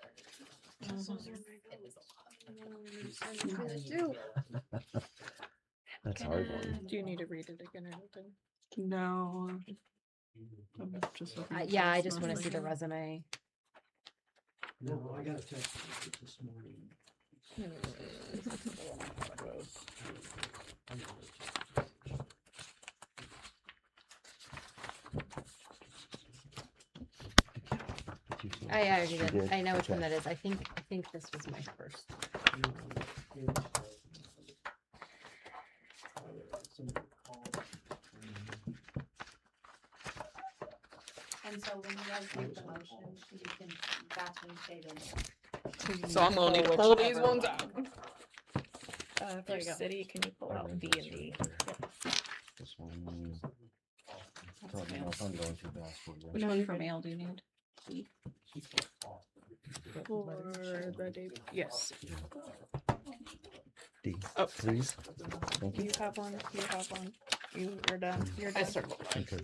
It was a lot. That's a hard one. Do you need to read it again or anything? No. I'm just looking at Yeah, I this just want to see the mostly. resume. No, I got a text this morning. I already You did. did? I know which one Okay. that is. I think this was my first. And so when you guys make the motion, you can, that's when you say them. So I'm gonna need to Which- pull these ones out. There For you go. city, can you pull out D and D? This one. Don't know if I'm going too fast for Which this. one for mail do you need? For the day, yes. D, Oh. please. Thank You you. have one, you have one. You're done, you're done. Okay.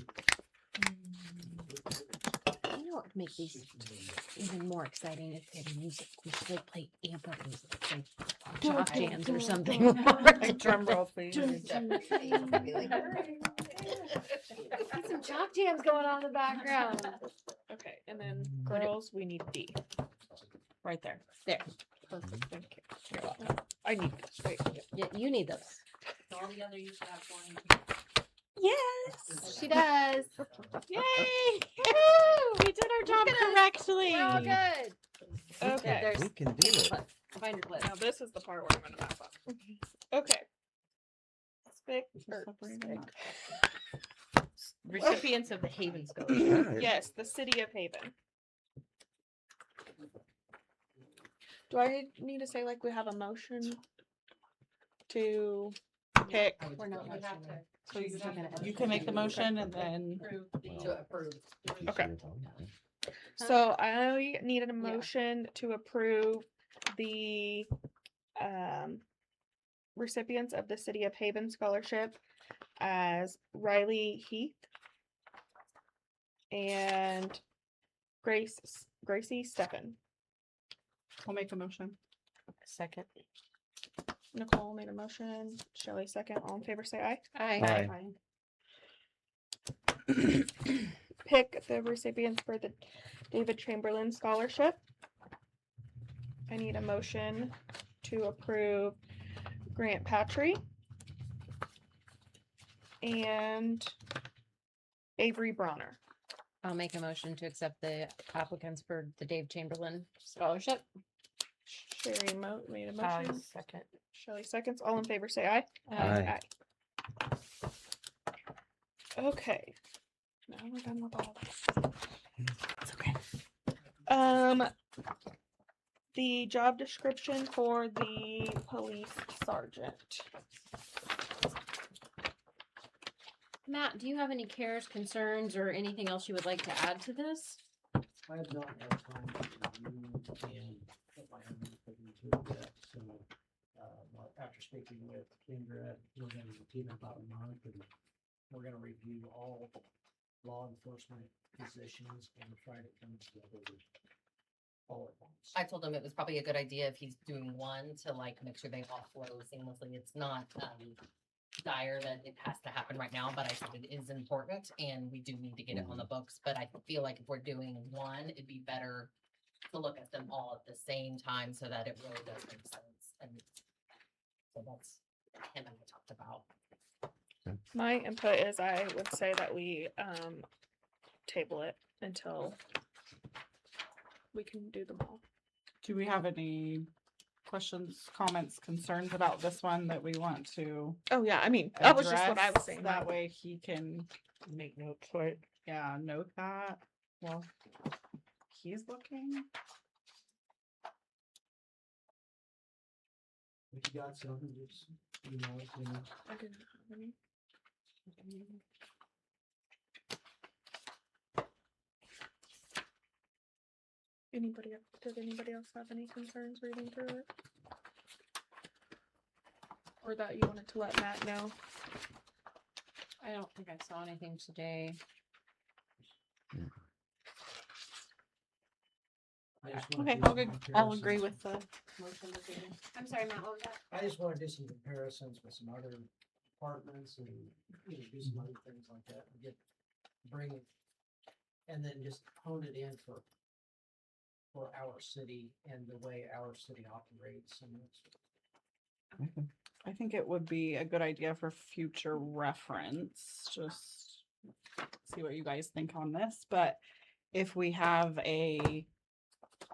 You know what would make these even more exciting if they had music. We should like play amp up music, like jock jams or something. Like drum roll, please. Be like, Some jock jams going on in the background. Okay, and then girls, we need D. Right there. There. Perfect, thank you. You're welcome. I need this, wait. Yeah, you need those. So all the other you should have one. Yes! She does. Yay! We did our job correctly. We're all good. Okay, There's We can do it. find your clip. now this is the part where I'm gonna mess up. Okay. Spick, or spick. Recipients of the Haven Scholarship. Alright. Yes, the city of Haven. Do I need to say like we have a motion to pick? We're not You have motioning. to So you, She's still gonna edit you it. can make the motion and then approve the. to approve. Okay. So I needed a motion to approve the recipients of the City of Haven Scholarship as Riley Heath and Gracie Steffen. I'll make a motion. Second. Nicole made a motion. Shelley second. All in favor, say aye. Aye. Aye. Pick the recipients for the David Chamberlain Scholarship. I need a motion to approve Grant Patry and Avery Bronner. I'll make a motion to accept the applicants for the Dave Chamberlain Scholarship. Sherry made a I motion. second. Shelley seconds. All in favor, say aye. Aye. Okay. Now we're done with all this. It's okay. The job description for the police sergeant. Matt, do you have any cares, concerns, or anything else you would like to add to this? I have not had time to review and put my own input into it yet, so, after speaking with Kendra, we're gonna be team in about a month, and we're gonna review all law enforcement positions and try to come together with all at once. I told him it was probably a good idea if he's doing one to like make sure they all flow seamlessly. It's not dire that it has to happen right now, but I said it is important and we do need to get it on the books. But I feel like if we're doing one, it'd be better to look at them all at the same time so that it really does make sense. And so that's him and I talked about. My input is I would say that we table it until we can do them all. Do we have any questions, comments, concerns about this one that we want to Oh yeah, I mean, that was just what I was address? saying. That way he can, Make notes for it. yeah, note that. Well, he's looking. If you got something, just, you know, I didn't have any. Did anybody else have any concerns reading through it? Or that you wanted to let Matt know? I don't think I saw anything today. I just wanna Okay, do I'll, some I'll agree comparisons. with the motion that we did. I'm sorry, Matt, what was that? I just wanna do some comparisons with some other departments and, you know, do some other things like that and bring it. And then just hone it in for our city and the way our city operates and it's. I think it would be a good idea for future reference, just see what you guys think on this, but if we have a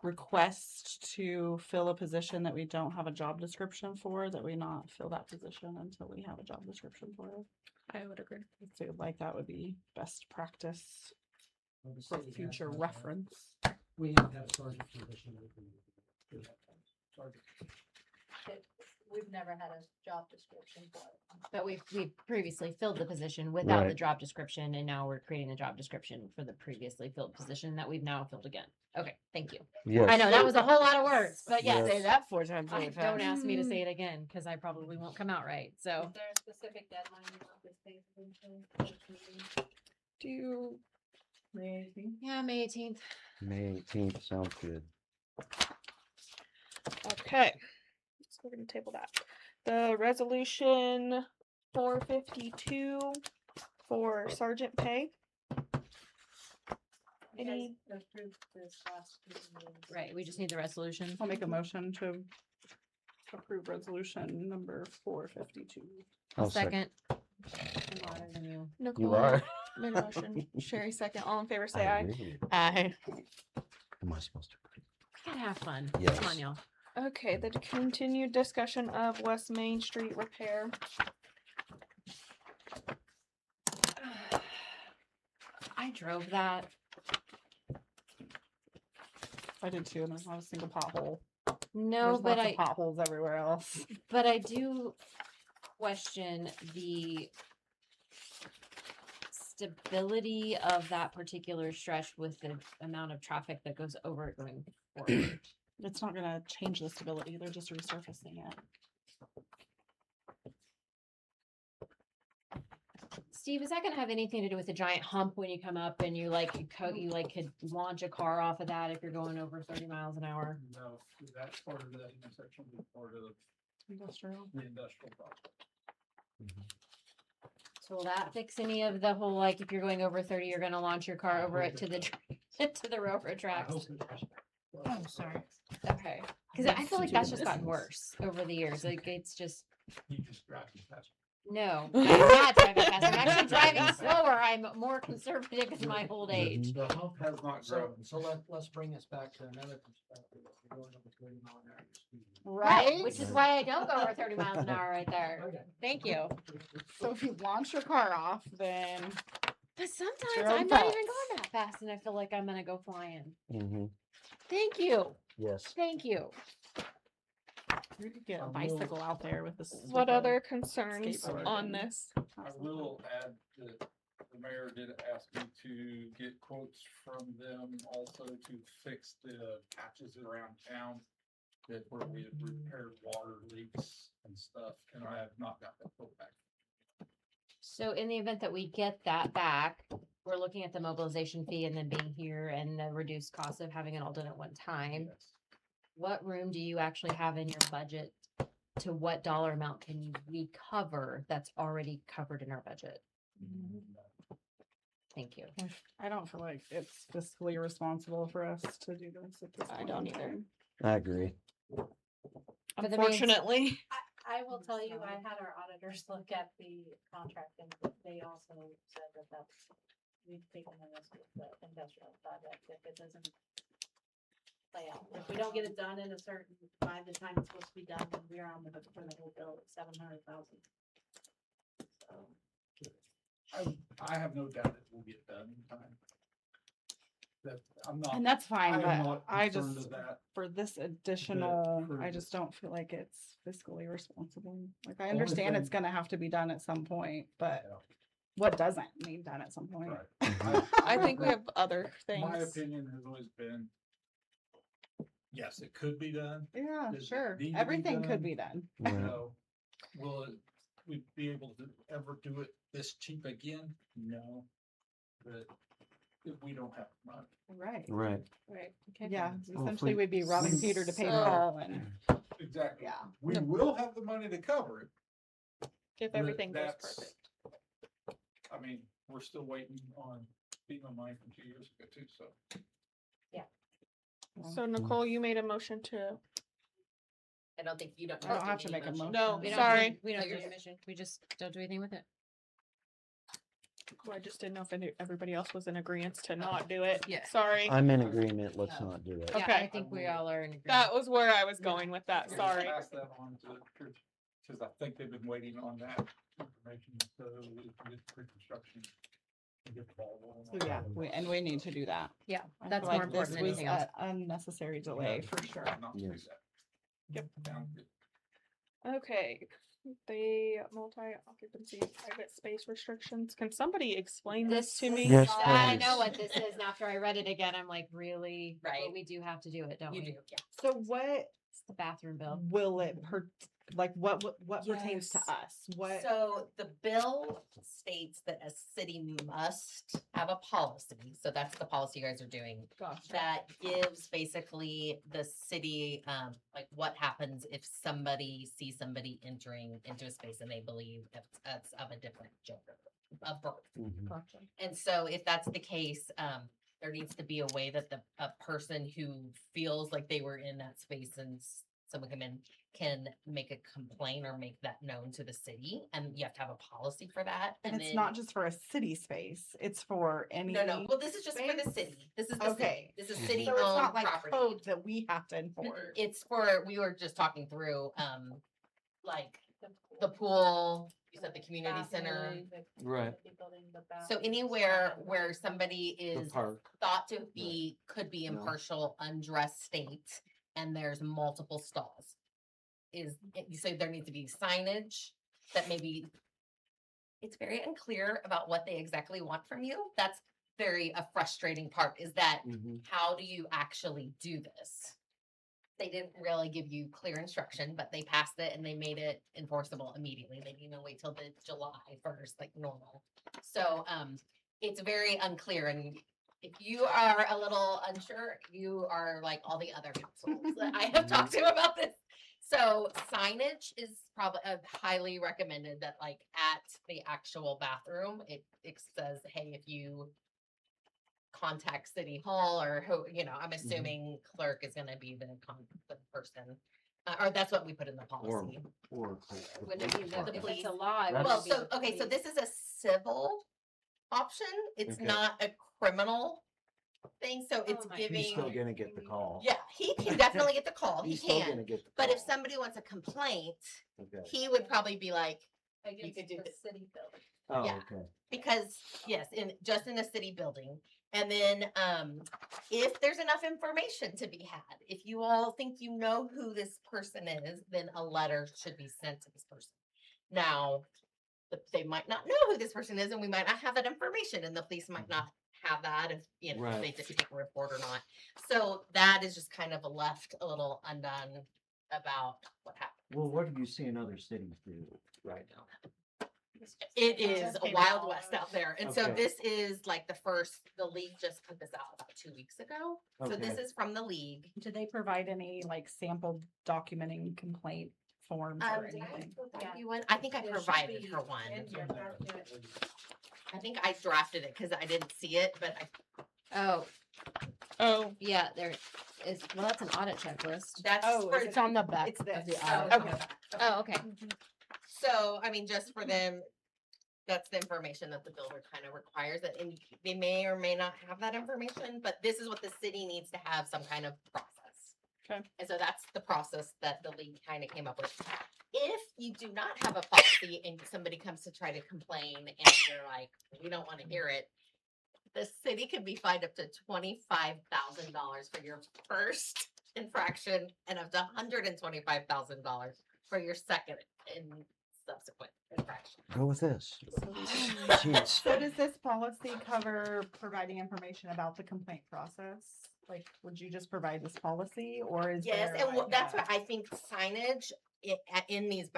request to fill a position that we don't have a job description for, that we not fill that position until we have a job description for it. I would agree. I feel like that would be best practice Well, the for city has future had that. reference. We have to have a sergeant position. We can do that. Sergeant. We've never had a job description for it. But we've previously filled the position without the Right. job description, and now we're creating a job description for the previously filled position that we've now filled again. Okay, thank you. Yes. I know that was a whole lot of words, but yes, Yes. Say that 4 times really don't fast. ask me to say it again because I probably won't come out right. So Is there a specific deadline you want this paper into? Do you May 18th. Yeah, May 18th. May 18th sounds good. Okay, so we're gonna table that. The resolution 452 for sergeant pay. You guys Any, approved this last meeting. Right, we just need the resolution. I'll make a motion to approve resolution number 452. I'll Second. I'm louder than you. Nicole are? made a motion. Sherry second. All in favor, say I aye. agree. I Am I supposed to? We gotta have fun. Yes. Come on, y'all. Okay, the continued discussion of West Main Street repair. I drove that. I did too, and there's not a single pothole. No, There's but lots I of potholes everywhere else. but I do question the stability of that particular stretch with the amount of traffic that goes over it going forward. It's not gonna change the stability, they're just resurfacing it. Steve, is that gonna have anything to do with the giant hump when you come up and you like you like could launch a car off of that if you're going over 30 miles an hour? No, that's part of that intersection, will be part of Industrial. the industrial project. So will that fix any of the whole like if you're going over 30, you're gonna launch your car over it to the to the railroad I tracks? hope it does. Oh, sorry. Okay, because I feel like that's just gotten worse over the years. Like it's just You just drive it fast. no, I'm not driving fast. I'm actually driving slower. I'm more conservative in my old age. The hump has not So, grown. so let's bring us back to another perspective. If you're going over 30 mile an hour, you're speeding. Right, which is why I don't go over 30 miles an hour right there. Okay. Thank you. So if you launch your car off, then But sometimes your own I'm not fault. even going that fast, and I feel like I'm gonna go flying. Mm-hmm. Thank you. Yes. Thank you. you could get I a will- bicycle out there with this. What other concerns Skateboard. on this? I will add that the mayor did ask me to get quotes from them also to fix the patches around town that where we had repaired water leaks and stuff, and I have not got that quote back. So in the event that we get that back, we're looking at the mobilization fee and then being here and the reduced cost of having it all done at one time. Yes. What room do you actually have in your budget? To what dollar amount can we cover that's already covered in our budget? Thank you. I don't feel like it's fiscally responsible for us to do this at this I point don't in either. time. I agree. But the main- Unfortunately, I will tell you, I had our auditors look at the contract and they also said that that's, we've taken the risk with the industrial project if it doesn't play out. If we don't get it done in a certain, by the time it's supposed to be done, then we're on the hook for the whole bill at 700,000. So. I have no doubt it will get done in time. That, I'm not. And that's fine, I am but not I concerned just, of that. for this additional, I for- just don't feel like it's fiscally responsible. Like, I Only understand it's thing- gonna have to be done at some point, but Yeah. what doesn't need done at some point? Right. I think we have other things. My opinion has always been, yes, it could be done. Yeah, Does it sure. need to be Everything could done? be done. Right. No. Will we be able to ever do it this cheap again? No. But if we don't have money. Right. Right. Right. Okay. Yeah, Well, essentially if we'd be robbing Peter to pay So- Paul and, Exactly. yeah. We will have the money to cover it. If but everything goes that's- perfect. I mean, we're still waiting on FEMA money from 2 years ago too, so. So Nicole, you made a motion to, I don't think you don't. I don't have to make a motion. no, We don't sorry. do- We don't do commission. We just don't do anything with it. Well, I just didn't know if everybody else was in agreement to not do it. Yeah. Sorry. I'm in agreement. Let's not do it. Yeah, I Okay. think we all are in agreement. That was where I was going with that. We'll Sorry. Pass that on to Chris, because I think they've been waiting on that information, so we can get pre-construction. And get the ball rolling. So yeah, we need to do that. Yeah, I that's feel more like this important than was anything else. a unnecessary delay for sure. Not to do Yes. that. Yep. Sounds good. Okay, the multi-occupancy private space restrictions. Can somebody explain this to me? Yes, I please. know what this is. And after I read it again, I'm like, really? Right. But we do have to do it, don't You we? do, yeah. So what, The bathroom bill. will it like what pertains to Yes. us? What? So the bill states that a city must have a policy, so that's the policy you guys are doing. Gotcha. That gives basically the city, like what happens if somebody sees somebody entering into a space and they believe it's of a different gender, of birth. Mhm. Gotcha. And so if that's the case, there needs to be a way that a person who feels like they were in that space and someone come in can make a complaint or make that known to the city, and you have to have a policy for that. And it's then- not just for a city space; it's for any. No, well, this is just for the space? city. This is the Okay. city. This is So city it's not owned like property. code that we have to enforce. It's for, we were just talking through, like the pool, you said the community center. Right. So anywhere where somebody The is park. thought to be, could be in No. partial undressed state and there's multiple stalls. You say there needs to be signage that maybe, it's very unclear about what they exactly want from you. That's a frustrating part, is that Mhm. how do you actually do this? They didn't really give you clear instruction, but they passed it and they made it enforceable immediately. They didn't even wait till the July 1st, like normal. So, it's very unclear, and if you are a little unsure, you are like all the other councils that I have talked to about this. So signage is probably highly recommended, that like at the actual bathroom, it says, hey, if you contact City Hall, or who, I'm assuming clerk is gonna be the person. Or that's what we put in the policy. Or. Would it be The if police. it's a law? it would Well, be so, the okay, so police. this is a civil option. It's Okay. not a criminal thing, so it's my giving. He's still gonna get the call. Yeah, he can definitely get the call. He He's still can. gonna get the But if call. somebody wants a complaint, Okay. he would probably be like, Against could do the this. city building. Oh, yeah. okay. because yes, just in a city building. And then, if there's enough information to be had, if you all think you know who this person is, then a letter should be sent to this person. Now, they might not know who this person is, and we might not have that information, and the police might not have that if, Right. they didn't take a report or not. So that is just kind of left a little undone about what happened. Well, what have you seen other cities do right now? It is a came wild out. west out there. And so Okay. this is like the league just put this out about 2 weeks ago. So this Okay. is from the league. Do they provide any like sample documenting complaint forms or Did I anything? put that Yeah. you one? I think I There should provided be her one. in your packet. I think I drafted it because I didn't see it, but Oh, Oh, yeah, there is. Well, that's an audit checklist. that's Oh, for, is It's on the back It's of this. the oh, audit. Okay. Oh, okay. So, I mean, just for them, that's the information that the builder kind of requires, that, and they may or may not have that information, but this is what the city needs to have, some kind of process. Okay. And so that's the process that the league kind of came up with. If you do not have a policy and somebody comes to try to complain and you're like, we don't want to hear it, the city can be fined up to $25,000 for your first infraction and up to $125,000 for your second and subsequent infraction. Go with this. So does this policy cover providing information about the complaint process? Like, would you just provide this policy, or is Yes, there and like that's a- what I think signage in these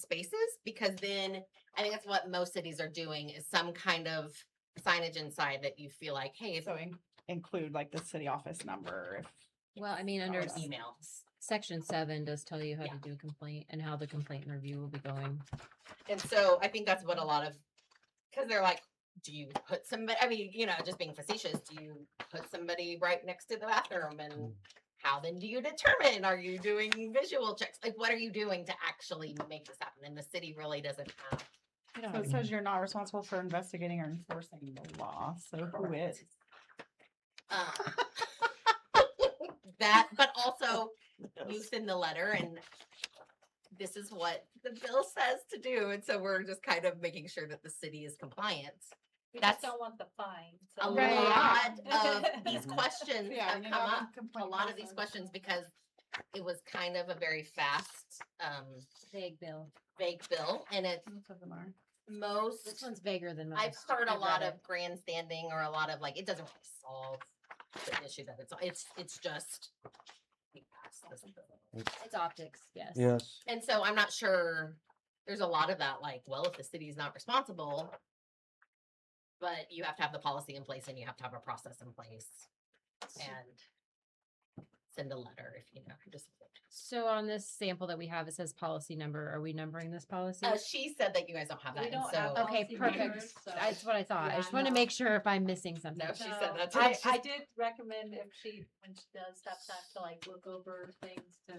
spaces, because then I think that's what most cities are doing, is some kind of signage inside that you feel like, hey, if So include like the city office number if. Well, I mean, under or emails. section 7 does tell you how Yeah. to do a complaint and how the complaint review will be going. And so I think that's what a lot of, because they're like, do you put somebody, I mean, just being facetious, do you put somebody right next to the bathroom, and how then do you determine, are you doing visual checks? Like, what are you doing to actually make this happen? And the city really doesn't have. So it says you're not responsible for investigating or enforcing the law, so who is? That, but also use in the letter, and this is what the bill says to do. And so we're just kind of making sure that the city is compliant. We That's just don't want the fine. A so- lot of these questions Yeah, have you come know, up, a complaint lot of these process. questions, because it was kind of a very fast, Vague bill. vague bill, and it's Most of them are. This most, one's vaguer than most. I've heard a I've lot read of grandstanding, or a lot of like, it doesn't really solve the issue that it's just. glass. It's optics, yes. Yes. And so I'm not sure, there's a lot of that, like, well, if the city's not responsible, but you have to have the policy in place and you have to have a process in place and send a letter if you know, just. So on this sample that we have, it says policy number. Are we numbering this policy? She said that you guys don't have that, We and don't have so. Okay, policy perfect. numbers, so- That's what I thought. I Yeah, just want to no. make sure if I'm missing something. No, she No, said that I too. did recommend if when she does have time to like look over things to,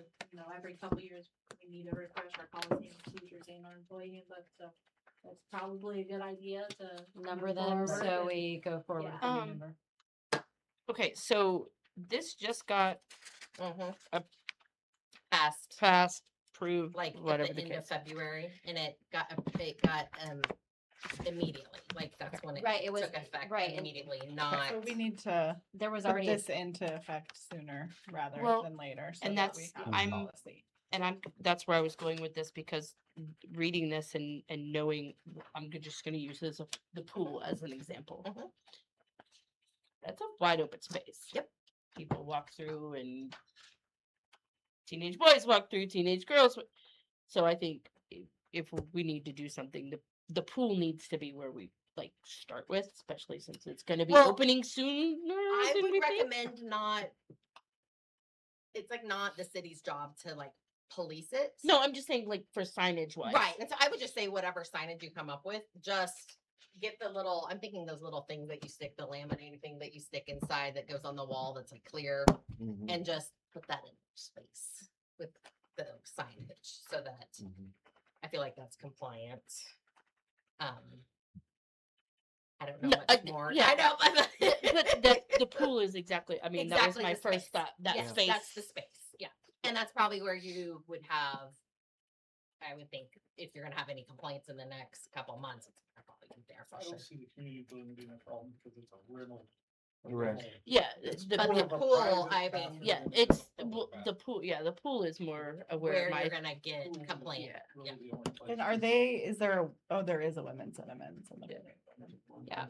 every couple years, we need to refresh our policy and procedures and our employee handbook, so that's probably a good idea to Number move them forward so and- we go forward Yeah. with the new number. Okay, so this just got Passed, approved, like, at whatever the the end of case. February, and it got immediately, like, that's when it Right, it was- took effect right, and- immediately, not. So we need to There was put already this into effect sooner rather Well, than later. So and that we that's- have I'm- policy. And that's where I was going with this, because reading this and knowing, just gonna use this, the pool as an example. Mhm. That's a wide open space. Yep. People walk through and teenage boys walk through, teenage girls. So I think if we need to do something, the pool needs to be where we like start with, especially since it's gonna be Well, opening soon. I would recommend not, it's like not the city's job to like police it. No, I'm just saying like for signage wise. Right, and so I would just say whatever signage you come up with, just get the little, I'm thinking those little things that you stick, the laminating thing that you stick inside that goes on the wall that's like clear, Mhm. and just put that in space with the signage so that Mhm. I feel like that's compliant. I don't know No, much more. yeah. I know, But the pool is exactly, I mean, that was Exactly my the first space. thought, that Yes, space. That's the space, yeah. And that's probably where you would have, I would think, if you're gonna have any complaints in the next couple of months, it's gonna probably be there for I sure. don't see the community building being a problem because it's a rental. Right. Yeah, It's the But more the of a pool, private I mean, bathroom yeah, than it's a public the pool. Yeah, the pool is more aware Where of my. you're gonna get bathroom. Pool is complaint, really yeah. the only place And to are go. they, is there, there is a women's and a men's in the. Yeah.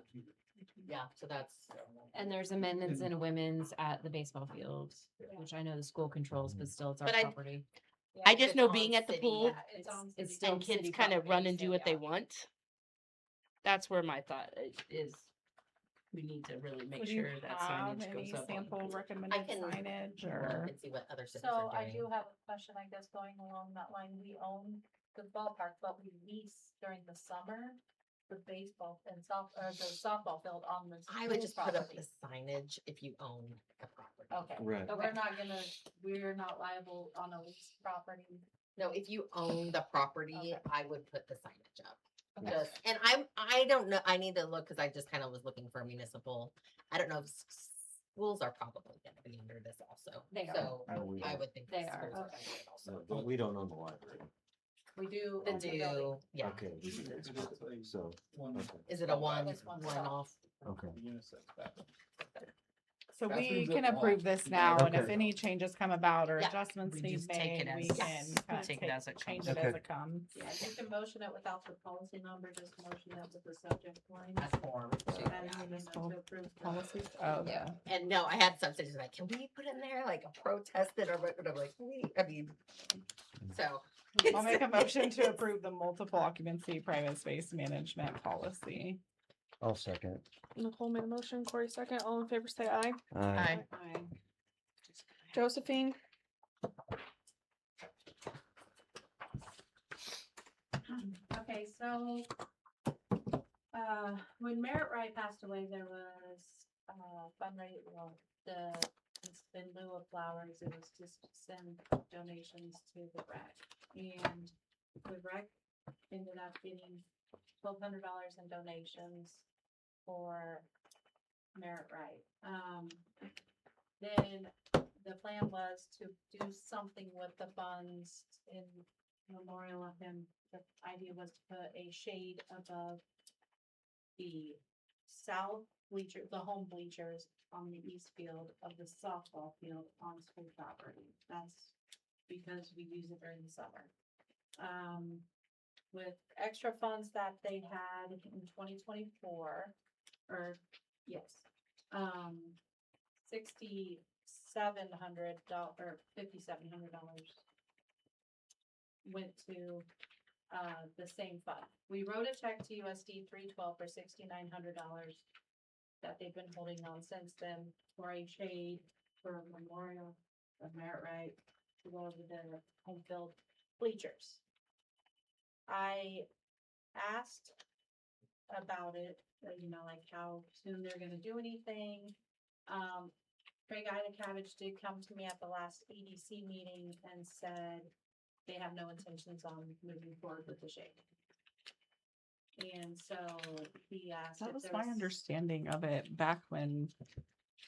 Yeah, so that's, And there's a men's and a women's at the baseball field, which I know the school controls, but still it's our But I- property. I if just it's know on being at the city, pool, Yeah, it's on It's city still and kids city kind of run property, and do so what they yeah. want. That's where my thought is. We need to really make Would you sure that have signage any goes up. on the sample pool. recommended can- signage I or? can see what other cities So are I doing. do have a question, I guess, going along that line. We own the ballpark, but we lease during the summer the baseball and the softball field on the. I would just put up property. the signage if you own the property. Okay. Right. So we're not liable on a leased property. No, if you own the property, Okay. I would put the signage up. Okay. Just, and I don't know, I need to look, cause I just kind of was looking for municipal, I don't know, if schools are probably gonna be under this also. They are. So No, we I don't. would think. They the are, schools okay. under it Also. But we don't own the library. We do. They own the building. do, yeah. Okay. we do. It is a So, one- okay. Is it a one It's one off? Okay. unisex bathroom. So we Bathrooms can at the approve lot. this now, and if Okay. any changes come about or Yeah. adjustments We need just take made, it we as- can Yes. kind of Take it as it change comes. it as Okay. it comes. Yeah, you can motion it without the policy number, just motion it with the subject line. As form. And, Yeah. municipal to approve the- Policies, oh, Yeah, and no, I had some cities like, can we put in there like a protest it or what, and I'm like, I mean, so. I'll make a motion to approve the multiple occupancy private space management policy. I'll second. Nicole made a motion, Corey second. All in favor, say aye. Aye. Josephine, Okay, so, when Merritt Wright passed away, there was, fundraising, well, in lieu of flowers, it was just to send donations to the rec. And the rec ended up getting $1,200 in donations for Merritt Wright. Then the plan was to do something with the funds in memorial of him. The idea was to put a shade above the south bleacher, the home bleachers on the east field of the softball field on school property. That's because we use it during the summer. With extra funds that they had in 2024, or yes, 67 $5,700 went to the same fund. We wrote a check to USD 312 for $6,900 that they've been holding on since then for a shade for Memorial of Merit Right to go over the home field bleachers. I asked about it, like how soon they're gonna do anything. Craig Idacavage did come to me at the last EDC meeting and said they have no intentions on moving forward with the shade. And so he asked That if was there my was. understanding of it back when,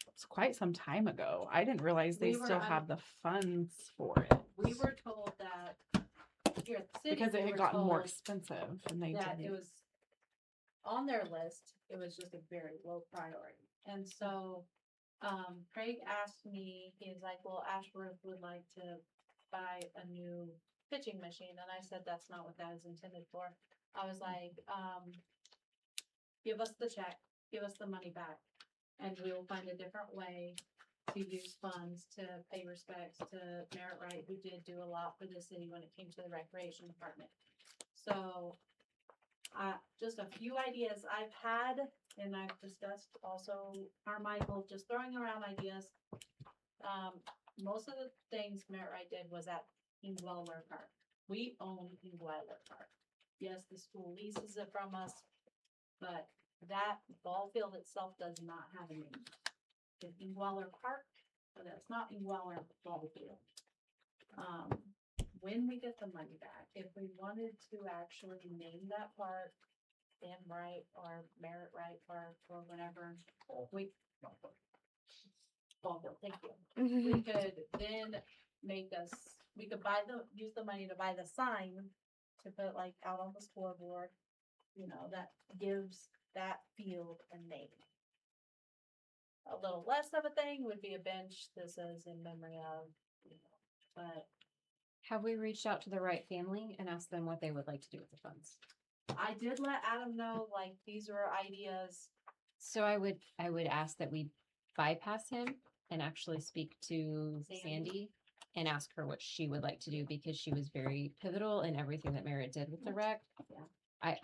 it's quite some time ago. I didn't realize they We were still un- had the funds for it. We were told that here at the city. Because it we had were gotten more told expensive and they that it didn't. was on their list, it was just a very low priority. And so, Craig asked me, he was like, well, Ashworth would like to buy a new pitching machine. And I said, that's not what that is intended for. I was like, give us the check, give us the money back, and we will find a different way to use funds to pay respects to Merit Right, who did do a lot for the city when it came to the recreation department. So, just a few ideas I've had, and I've discussed also Carmichael, just throwing around ideas. Most of the things Merit Right did was at Ingweiler Park. We own Ingweiler Park. Yes, the school leases it from us, but that ball field itself does not have a name. It's Ingweiler Park, but it's not Ingweiler Ball Field. When we get the money back, if we wanted to actually name that park Dan Wright or Merit Right Park or whatever, we Ballville, thank you. We could then we could use the money to buy the sign to put like out on the scoreboard, that gives that field a name. A little less of a thing would be a bench that says in memory of, but Have we reached out to the right family and asked them what they would like to do with the funds? I did let Adam know, like, these were ideas. So I would ask that we bypass him and actually speak to Sandy and ask her what she would like to do, because she was very pivotal in everything that Merritt did with the rec. Yeah.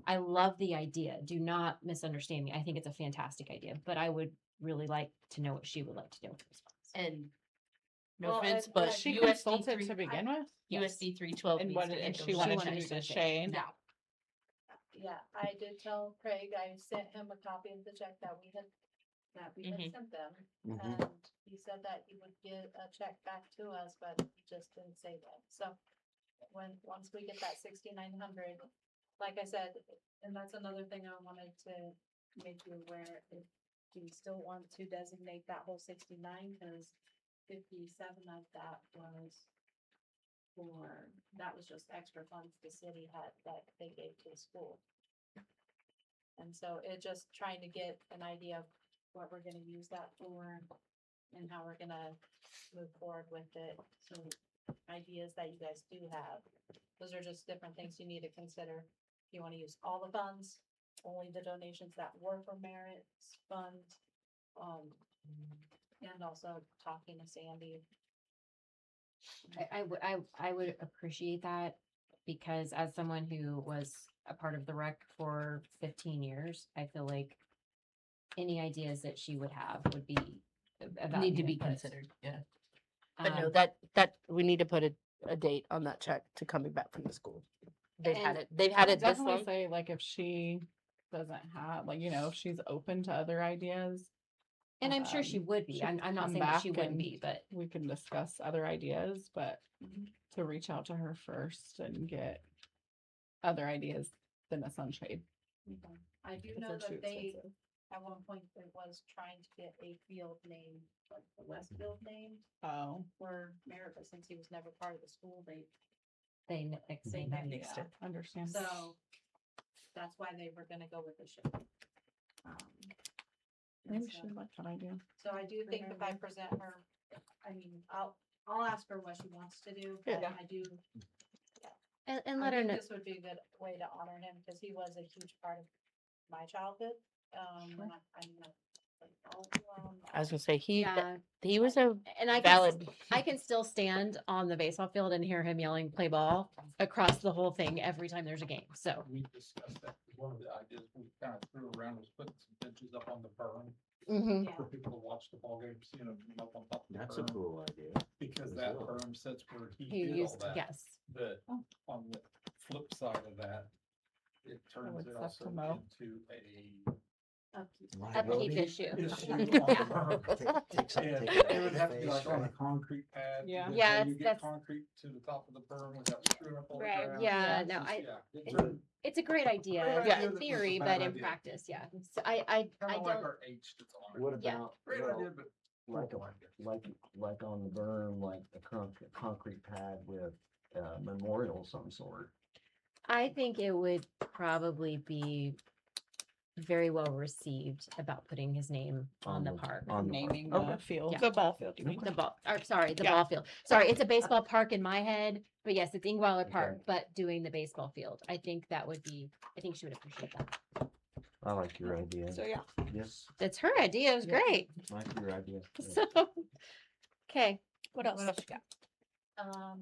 I love the idea. Do not misunderstand me. I think it's a fantastic idea, but I would really like to know what she would like to do with those funds. And no Well, offense, and but She USD consulted 3 to begin with? USD 312 And needs what, to and get she those wanted checks. to do the shade? Now. Yeah, I did tell Craig, I sent him a copy of the check that we had Mhm. sent them. Mhm. And he said that he would get a check back to us, but he just didn't say that. So once we get that 6,900, like I said, and that's another thing I wanted to make you aware, if you still want to designate that whole 69, because 57 of that was just extra funds the city had that they gave to the school. And so it just trying to get an idea of what we're gonna use that for and how we're gonna move forward with it. So ideas that you guys do have, those are just different things you need to consider. You wanna use all the funds, only the donations that were for Merit's fund, and also talking to Sandy. I would appreciate that, because as someone who was a part of the rec for 15 years, I feel like any ideas that she would have would be Need to be input. considered, yeah. But no, Um, that we need to put a date on that check to coming back from the school. They've had And it. They've I had would it this definitely long. say, like, if she doesn't have, like, if she's open to other ideas. And I'm sure she would be. should I'm not come saying that she back wouldn't and be, but we can discuss other ideas, but to reach out to her first and get other ideas than a sunshade. I do Because know they're too that they, expensive. at one point, it was trying to get a field name, like the Westfield name Oh, for Merit, but since he was never part of the school, they they nixed yeah, it. understand. so that's why they were gonna go with the ship. Maybe she would like that idea. So I do think if I present her, I mean, I'll ask her what she wants to do, but Yeah. I do. And I let her think know. this would be a good way to honor him, because he was a huge part of my childhood. And I mean, I was gonna say, Yeah. he was a And I valid. I can still stand on the baseball field and hear him yelling, "Play ball" across the whole thing every time there's a game. So We discussed that. One of the ideas we kind of threw around was putting some benches up on the berm Mhm. for people to watch the ball games, you know, up on top of the That's a berm. cool idea. Because as that well. berm sits where he He did all used that. yes. But on the flip side of that, it turns would it suck also to mow. into a Upkeep Liability issue. issue on the berm. Take some- And take it off it would his have to be face, like on a right? concrete pad. Yeah. because Yeah, how you it's- get that's- concrete to the top of the berm without screwing up all the Right, grass. yeah, It's no, just- I- yeah, it's It's, really- it's a great idea Great Yeah. idea in that was a theory, bad but in idea. practice, yeah. So I Kind I of like don't. our H that's on it. What Yeah. about, Great well, idea, but like, horrible idea. like on the berm, like a concrete pad with a memorial of some sort? I think it would probably be very well received about putting his name on the park. On the Naming park. the Okay. field, Yeah. the ball field, you mean? The ball, or sorry, the Yeah. ball field. Sorry, it's a baseball park in my head, but yes, it's Ingweiler Okay. Park, but doing the baseball field. I think that would be, I think she would appreciate that. I like your idea. So yeah. Yes, That's her idea. It was Yeah. great. I like your idea. Yeah. So, okay, what else? What else you got?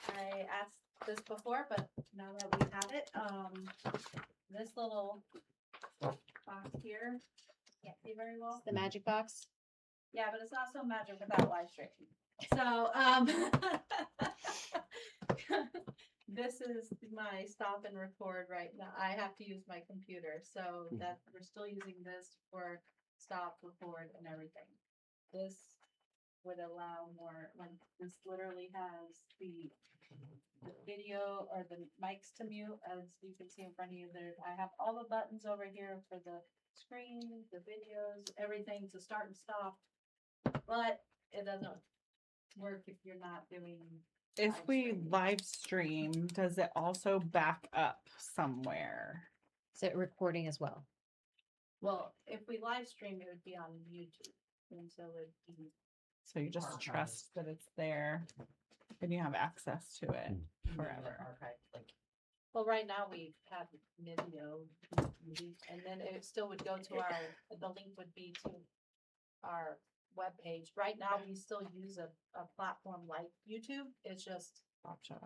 I asked this before, but now that we have it, this little box here, can't see very well. The magic box. Yeah, but it's not so magic without live streaming. So, this is my stop and record right now. I have to use my computer, so that we're still using this for stop, record, and everything. This would allow more, like, this literally has the video or the mics to mute, as you can see in front of you there. I have all the buttons over here for the screen, the videos, everything to start and stop. But it doesn't work if you're not doing. If live we streaming. live stream, does it also back up somewhere? Is it recording as well? Well, if we live stream, it would be on YouTube, and so it'd be. So you just Archive. trust that it's there and you have access to it forever. Archive, like, Well, right now we have video, and then it still would go to our, the link would be to our webpage. Right now, we still use a platform like YouTube. It's just, Gotcha.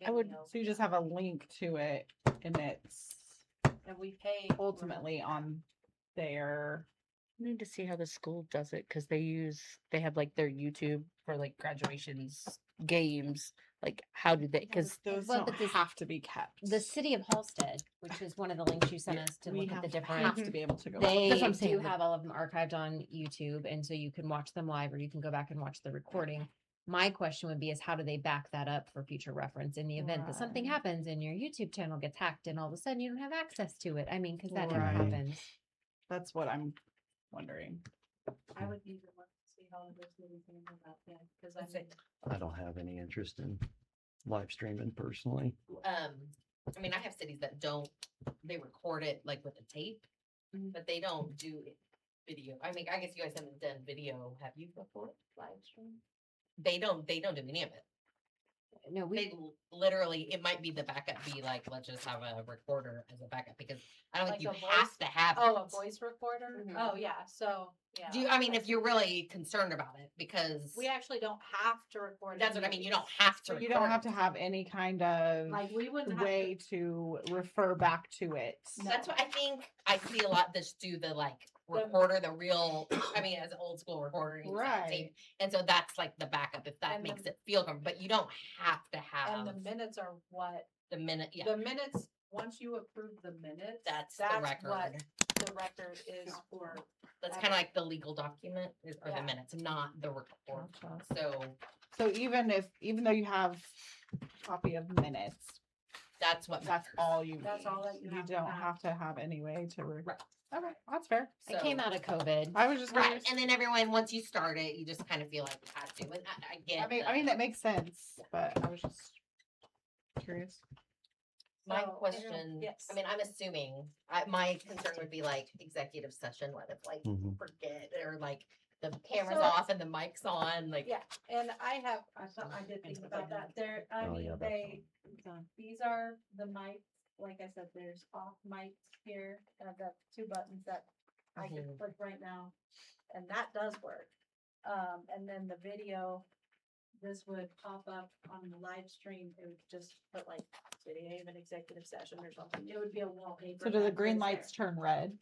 I would. So you just have a link to it and it's And we pay. ultimately on their, I need to see how the school does it because they have like their YouTube for like graduations, games. Like, how do they? Because those Well, don't but this- have to be kept. The city of Halsted, which is one of the links you sent us to We look at the have different. to be able to go. They That's what I'm do saying, have all of them archived on YouTube, and so you can watch them live, or you can go back and watch the recording. My question would be is how do they back that up for future reference in the event that something Right. happens and your YouTube channel gets hacked and all of a sudden you don't have access to it? I mean, because that never Right. happens. That's what I'm wondering. I would need to look to see how this movie came about then, because I That's mean, it. I don't have any interest in live streaming personally. I mean, I have cities that don't, they record it like with a tape, but they don't do it video. I mean, I guess you guys haven't done video, have you before, live stream? They don't do any of it. No, They literally, it might be the backup be like, let's just have a recorder as a backup because I don't think you Like a have voice? to have. oh, a it. voice recorder? Mhm. Oh, yeah, so, yeah. Do you, I mean, if you're really concerned about it, because We actually don't have to record. that's what I mean, you don't have to. So you don't record have to it. have any kind of Like, we wouldn't have way to refer back to it. That's what I think. I see a lot just do the like recorder, the real, I mean, as an old school recorder. you just have tape. Right. And so that's like the backup if that And makes the- it feel comfortable, but you don't have to And the have minutes are what, the minute, yeah, the minutes, once you approve the minutes. that's the what record. the record is for. That's kind of like the legal document or Yeah. the minutes, not the report. Gotcha. So So even though you have a copy of minutes, that's what that's matters. all you That's need. all that you have to don't have. have to have any way to. Right. Okay, that's fair. It came So- out of COVID. I was just Right, curious. and then everyone, once you start it, you just kind of feel like you have to, and I get. I mean, the- that makes sense, but I was just curious. My So, question, yes. I mean, I'm assuming, my concern would be like executive session, what if like Mhm. forget or like the camera's So- off and the mic's on, like. Yeah, and I have, I did think about that, there, I Oh, mean, yeah, that's these are the mics like I said, there's off mics here, the 2 buttons that I can Mhm. click right now, and that does work. And then the video, this would pop up on the live stream, it would just put like video of an executive session or something, it would be a wallpaper. So do the that green goes there. lights turn red?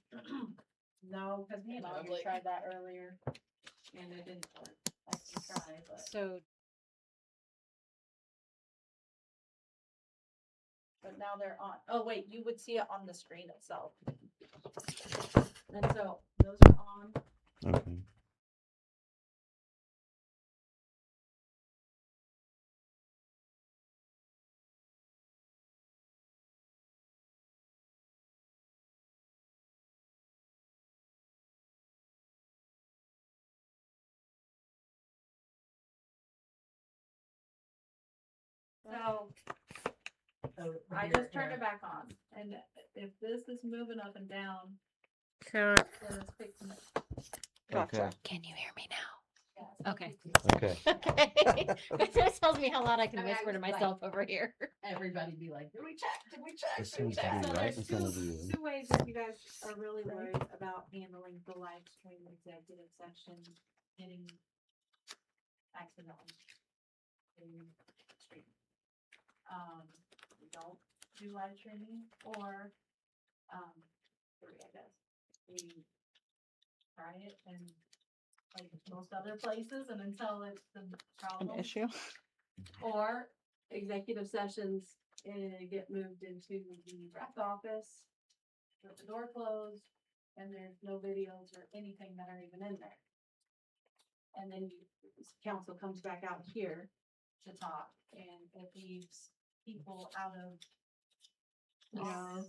No, cause me and Audrey Lovely. tried that earlier, and it didn't work, I can try, So but now they're on. Oh, wait, you would see it on the screen itself. And so those are on. Okay. So So I here- just turned here. it back on, and if this is moving up and down, so then it's fixing it. Okay. can you hear me now? Yeah, it's Okay. fixing it. Okay. Okay. That tells me how loud I can I mean, I whisper to was like- myself over here. Everybody be like, did we check? Did we check? This Did we seems to check?" be So right there's in front of two, you. two ways if you guys are really worried about handling the live stream executive session, getting accidentally in stream. We don't do live streaming or, three, I guess. We try it and like most other places and until it's the An problem. issue? Or executive sessions get moved into the rec office with the door closed and there's no videos or anything that are even in there. And then council comes back out here to talk and it leaves people out of office,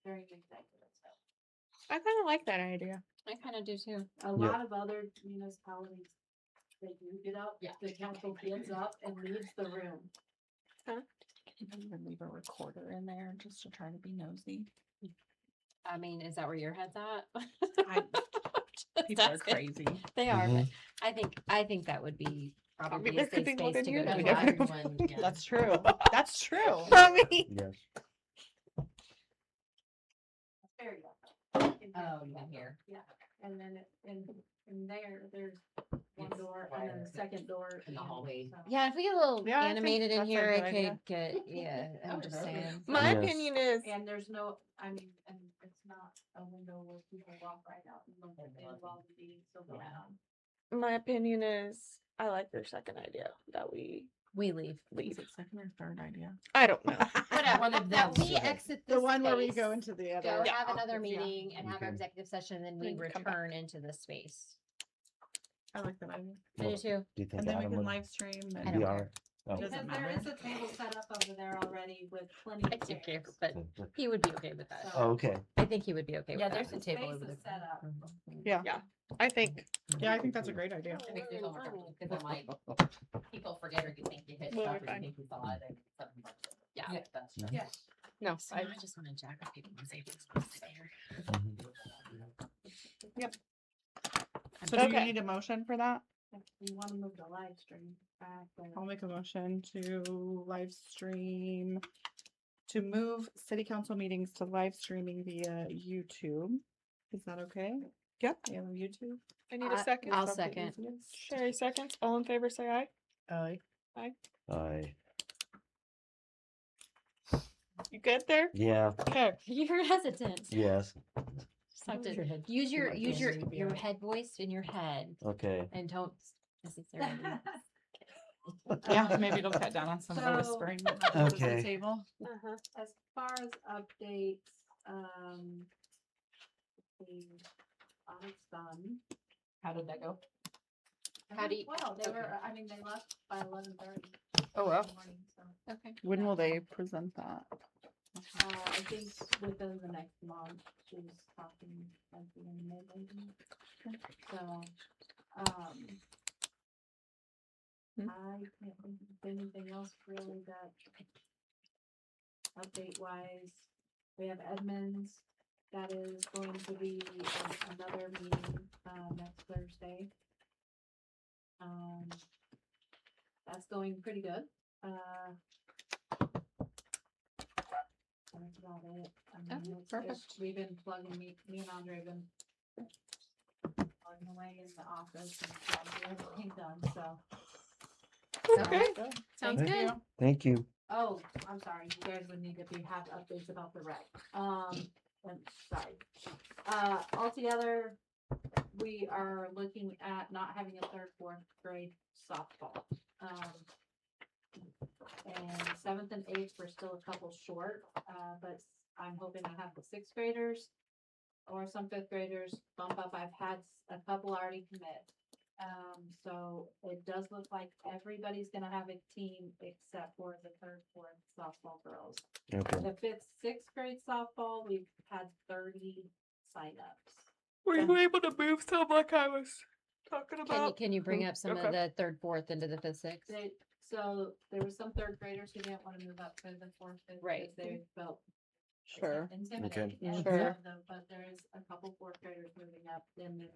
during executive session. I kind of like that idea. I kind of do too. A lot of other municipalities, they do get up, Yeah. the council gets up and leaves the room. Even leave a recorder in there just to try to be nosy. I mean, is that where your head's at? Just People are asking. crazy. They are, but Mhm. I think that would be probably there a could safe be more space than to you go do. to. That's why everyone, yeah. That's true. That's true. I mean, Yes. It's very loud. Oh, you can hear. Yeah, and then in there, there's one door and then the second door. In the hallway. so- Yeah, if we get a little Yeah, I think animated in that's a here, good it idea. could get, yeah, I'm just Okay. saying. my Yes. opinion is And there's no, I mean, and it's not a window where people walk right out and look at it while the meeting's still going on. my opinion is I like their second idea that we We leave. Is leave. it second or third idea? I don't know. Whatever, One of that them. we exit The this one where we space, go into the go other. have another office, yeah. meeting and have our Okay. executive session, and then we Then come back. return into the space. I like that idea. I do too. Do you think And then we Adam can would live stream I and don't be care. all right? Oh. Because Doesn't there matter. is a table set up over there already with plenty I of do care, chairs. but he would be okay with that. So- Oh, okay. I think he would be okay Yeah, with there's that. a table Space over is there. set up. Yeah. I think Yeah, I think that's a great idea. It makes me feel more comfortable because I'm like, people forget or you think you hit We'll stuff be or fine. you think you saw it and something. Yeah. That's Mhm. Yeah. no. So I just want to jack up people and say it's supposed to be here. So do you Okay. need a motion for that? If we want to move the live stream back, then I'll make a motion to live stream, to move city council meetings to live streaming via YouTube. Is that okay? Yep. You have YouTube? I need a second. I'll Is that the second. easiest? Sherry seconds. All in favor, say aye. Aye. Aye. You good there? Yeah, Okay. You're hesitant. yes, Just have Use your to head. use your like use this. your head voice in your head okay. and don't necessarily. Yeah, maybe it'll cut down on some of the So- whispering. that happens at the Okay. Table. Uh-huh. as far as updates, the audit's done. How did that go? How do you- Well, they okay. were, I mean, they left by 11:30. Oh, well. in the morning, so, Okay. When will they present that? I think within the next month, she's talking at the end of May, maybe. So, I can't think of anything else really that update wise, we have Edmonds, that is going to be another meeting, next Thursday. That's going pretty good, about it. I Oh, mean, perfect. we've been plugging, me and Andre have been plugging away in the office and trying to get everything done, so. Okay, sounds Thank good. you. Thank you. Oh, I'm sorry, you guys would need to have updates about the rec. And sorry. Altogether, we are looking at not having a third, fourth grade softball. And seventh and eighth, we're still a couple short, but I'm hoping to have the sixth graders or some fifth graders bump up. I've had a couple already commit. So it does look like everybody's gonna have a team except for the third, fourth softball girls. Okay. The fifth, sixth grade softball, we've had 30 signups. Were you able to move some like I was talking about? Can you bring up some of the third, fourth into the fifth, sixth? So there was some third graders who didn't want to move up to the fourth, fifth, Right. because they felt Sure. intimidated. Okay. and Sure. some of them- But there is a couple fourth graders moving up, then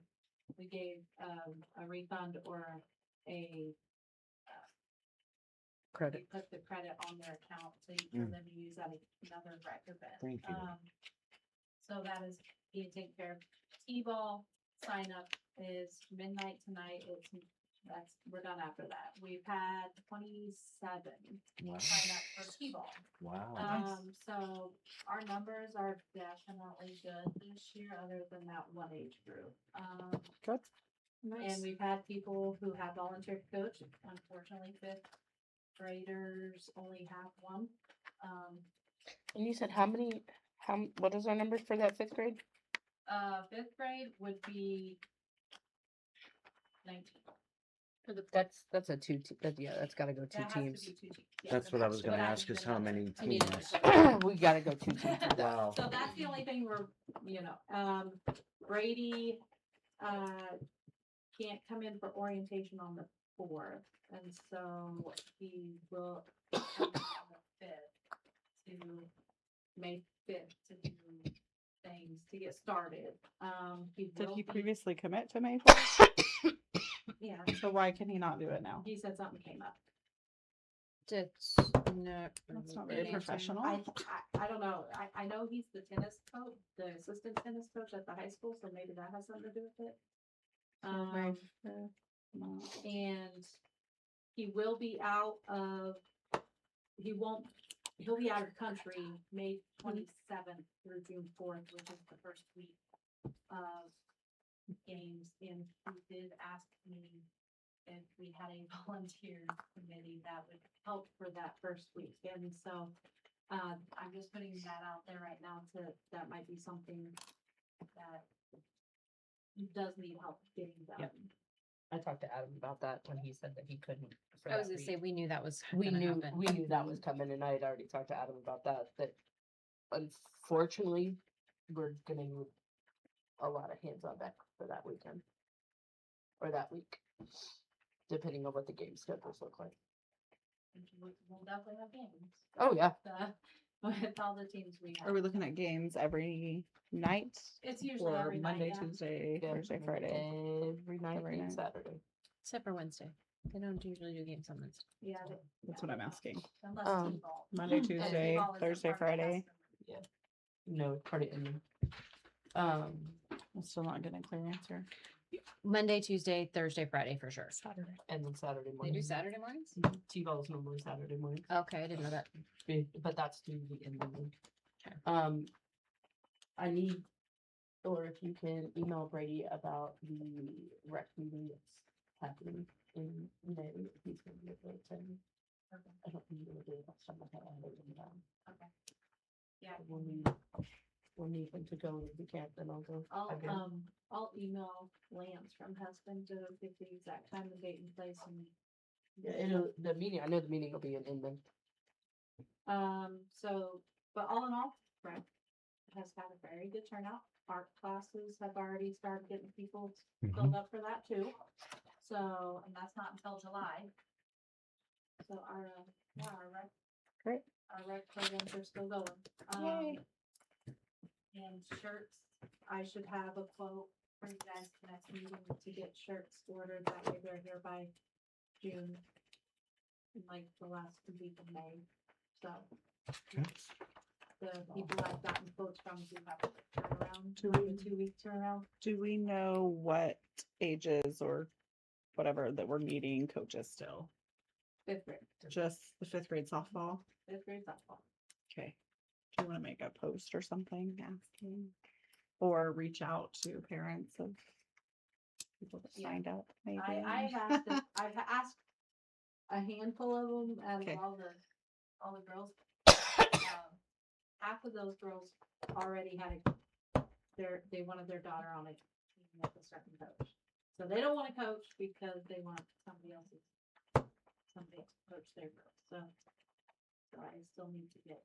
we gave a refund or a Credit. we put the credit on their account for Mm. them to use at another rec event. Thank you. So that is being taken care of. T-ball sign up is midnight tonight. We're done after that. We've had 27 Wow. sign up for T-ball. Wow. So our numbers are definitely good this year, other than that one age group. Good. And we've had people who have volunteered to coach. Unfortunately, fifth graders only have one. And you said what is our number for that fifth grade? Fifth grade would be 19. That's a two, that's gotta go two That has to teams. be 2 teams. Yeah, That's what I was gonna but ask is how many I need teams. We gotta go two teams with that. Wow. So that's the only thing Brady, can't come in for orientation on the 4th, and so he will come in on the 5th to May 5th to do things to get started. Did will he be- previously commit to May 4th? Yeah, So why can he not do it now? he said something came up. That's not That's not very professional. I don't know. I know he's the tennis coach, the assistant tennis coach at the high school, so maybe that has something to do with it. And he will be he'll be out of country May 27th through June 4th, which is the first week of games. And he did ask me if we had a volunteer committee that would help for that first week. And so, I'm just putting that out there right now that might be something that does need help getting done. Yep. I talked to Adam about that when he said that he couldn't. for I was that gonna say, week. we knew that was we gonna knew happen. we knew that was coming, and I had already talked to Adam about that. That unfortunately, we're gonna need a lot of hands on deck for that weekend or that week, depending on what the game schedules look like. We'll definitely have games. Oh yeah, With all the teams we have. Are we looking at games every night? It's usually Or every night, Monday, yeah. Tuesday, Yeah, Thursday, Friday? every night Every and night. Saturday. Except for Wednesday. They don't usually do games on Wednesday. Yeah. That's what I'm asking. Unless T-ball. Monday, And Tuesday, T-ball is a Thursday, part of the Friday. Yeah, no, part of it. I'm still not getting a clear answer. Monday, Tuesday, Thursday, Friday for sure. Saturday and then Saturday They morning. do Saturday mornings? T-ball is normally Saturday morning. Okay, I didn't know that. But that's due to the end of the week. Okay. I need, or if you can email Brady about the rec meeting that's happening in May, if he's gonna be able to attend. I don't think you're gonna do it next time. I have it written down. Okay. Yeah. We'll need him to go, and if he can't, then I'll go. I'll email Lance from Husband to get the exact time and date and place and. Yeah, the meeting, I know the meeting will be in Inman. But all in all, Brett has had a very good turnout. Art classes have already started getting people filled up for that too. So, and that's not until July. So our rec programs are still going. And shirts, I should have a quote for you guys next meeting to get shirts ordered. That way they're here by June. Like the last week of May, so. the people I've gotten quotes from do have a turnaround, Do like we- a 2-week turnaround. Do we know what ages or whatever that we're needing coaches still? 5th grade, Just the 5th grade softball? 5th grade softball. Okay. Do you want to make a post or something asking? Or reach out to parents of people that Yeah. signed up, maybe? I've asked, I've asked a handful of them out of Okay. all the girls. Half of those girls already had they wanted their daughter on a team with a certain coach. So they don't want to coach because they want somebody to coach their girls. So I still need to get.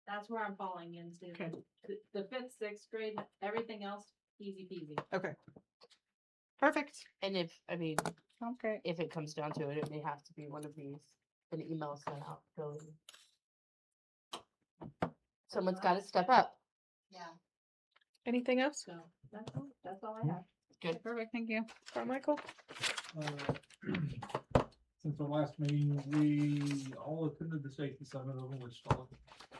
That's where I'm falling into. Okay. The 5th, 6th grade, everything else, easy peasy. Okay. Perfect. And if, I mean, Sounds great. if it comes down to it, it may have to be one of these, an email sent out going. Someone's gotta step up. Yeah. Anything else? So that's all I have. Good. Perfect. Thank you. Carmichael? Since our last meeting, we all attended the safety summit over in Wichita.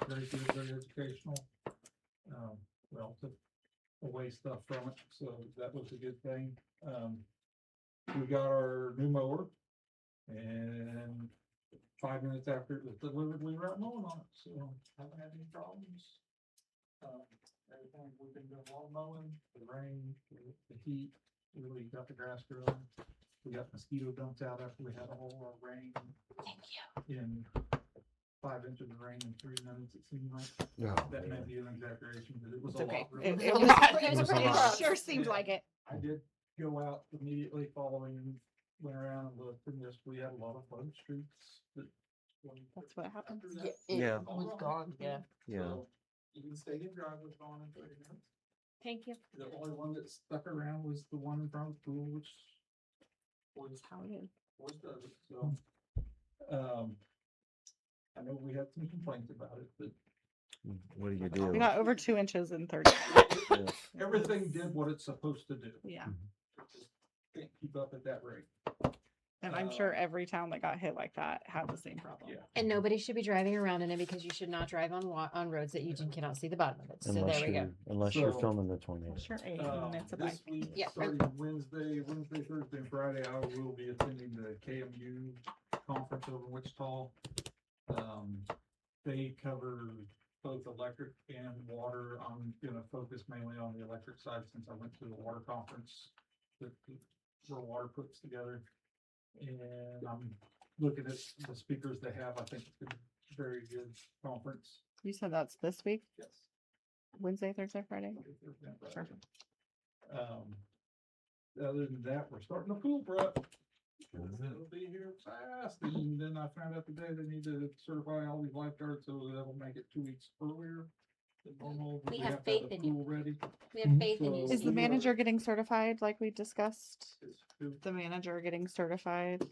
Very good, very educational. Well, took away stuff from it, so that was a good thing. We got our new mower, and 5 minutes after it was delivered, we were out mowing on it, so haven't had any problems. Everything, we've been doing a lot of mowing, the rain, the heat, really got the grass growing. We got mosquito dumps out after we had all our rain. Thank you. In 5 inches of rain in 3 minutes, it seemed like. That may be an exaggeration, but it was It's a okay. lot. really. It was pretty it close. sure seemed like it. I did go out immediately following and went around and looked, and just, we had a lot of flood streets. That's what happens. Yeah. It was gone, yeah. Yeah. So, even Stadium Drive was gone in 30 minutes. Thank you. The only one that stuck around was the one in front of the pool, which was How it is. does it, so. I know we had some complaints about it, but What do you do? We got over 2 inches in 30 minutes. everything did what it's supposed to do. Yeah. It just can't keep up at that rate. And I'm sure every town that got hit like that had the same problem. Yeah. And nobody should be driving around in it because you should not drive on roads that you cannot see the bottom of it. So there we go. Unless you're So, filming the tornado. Sure, 8 minutes a bike. This week, Yeah. starting Wednesday, Thursday, and Friday, I will be attending the KMU conference over in Wichita. They cover both electric and water. I'm gonna focus mainly on the electric side since I went to the water conference that Rural Water puts together. And I'm looking at the speakers they have. I think it's been a very good conference. You said that's this week? Yes. Wednesday, Thursday, Friday? Perfect. Other than that, we're starting the pool prep. It'll be here fast, and then I found out today they need to certify all these lifeguards, so that'll make it 2 weeks earlier than normal. but We have to the faith in you. pool Ready. We have faith in you. So- Is the Steve. manager getting certified like we discussed? It's who- The manager getting certified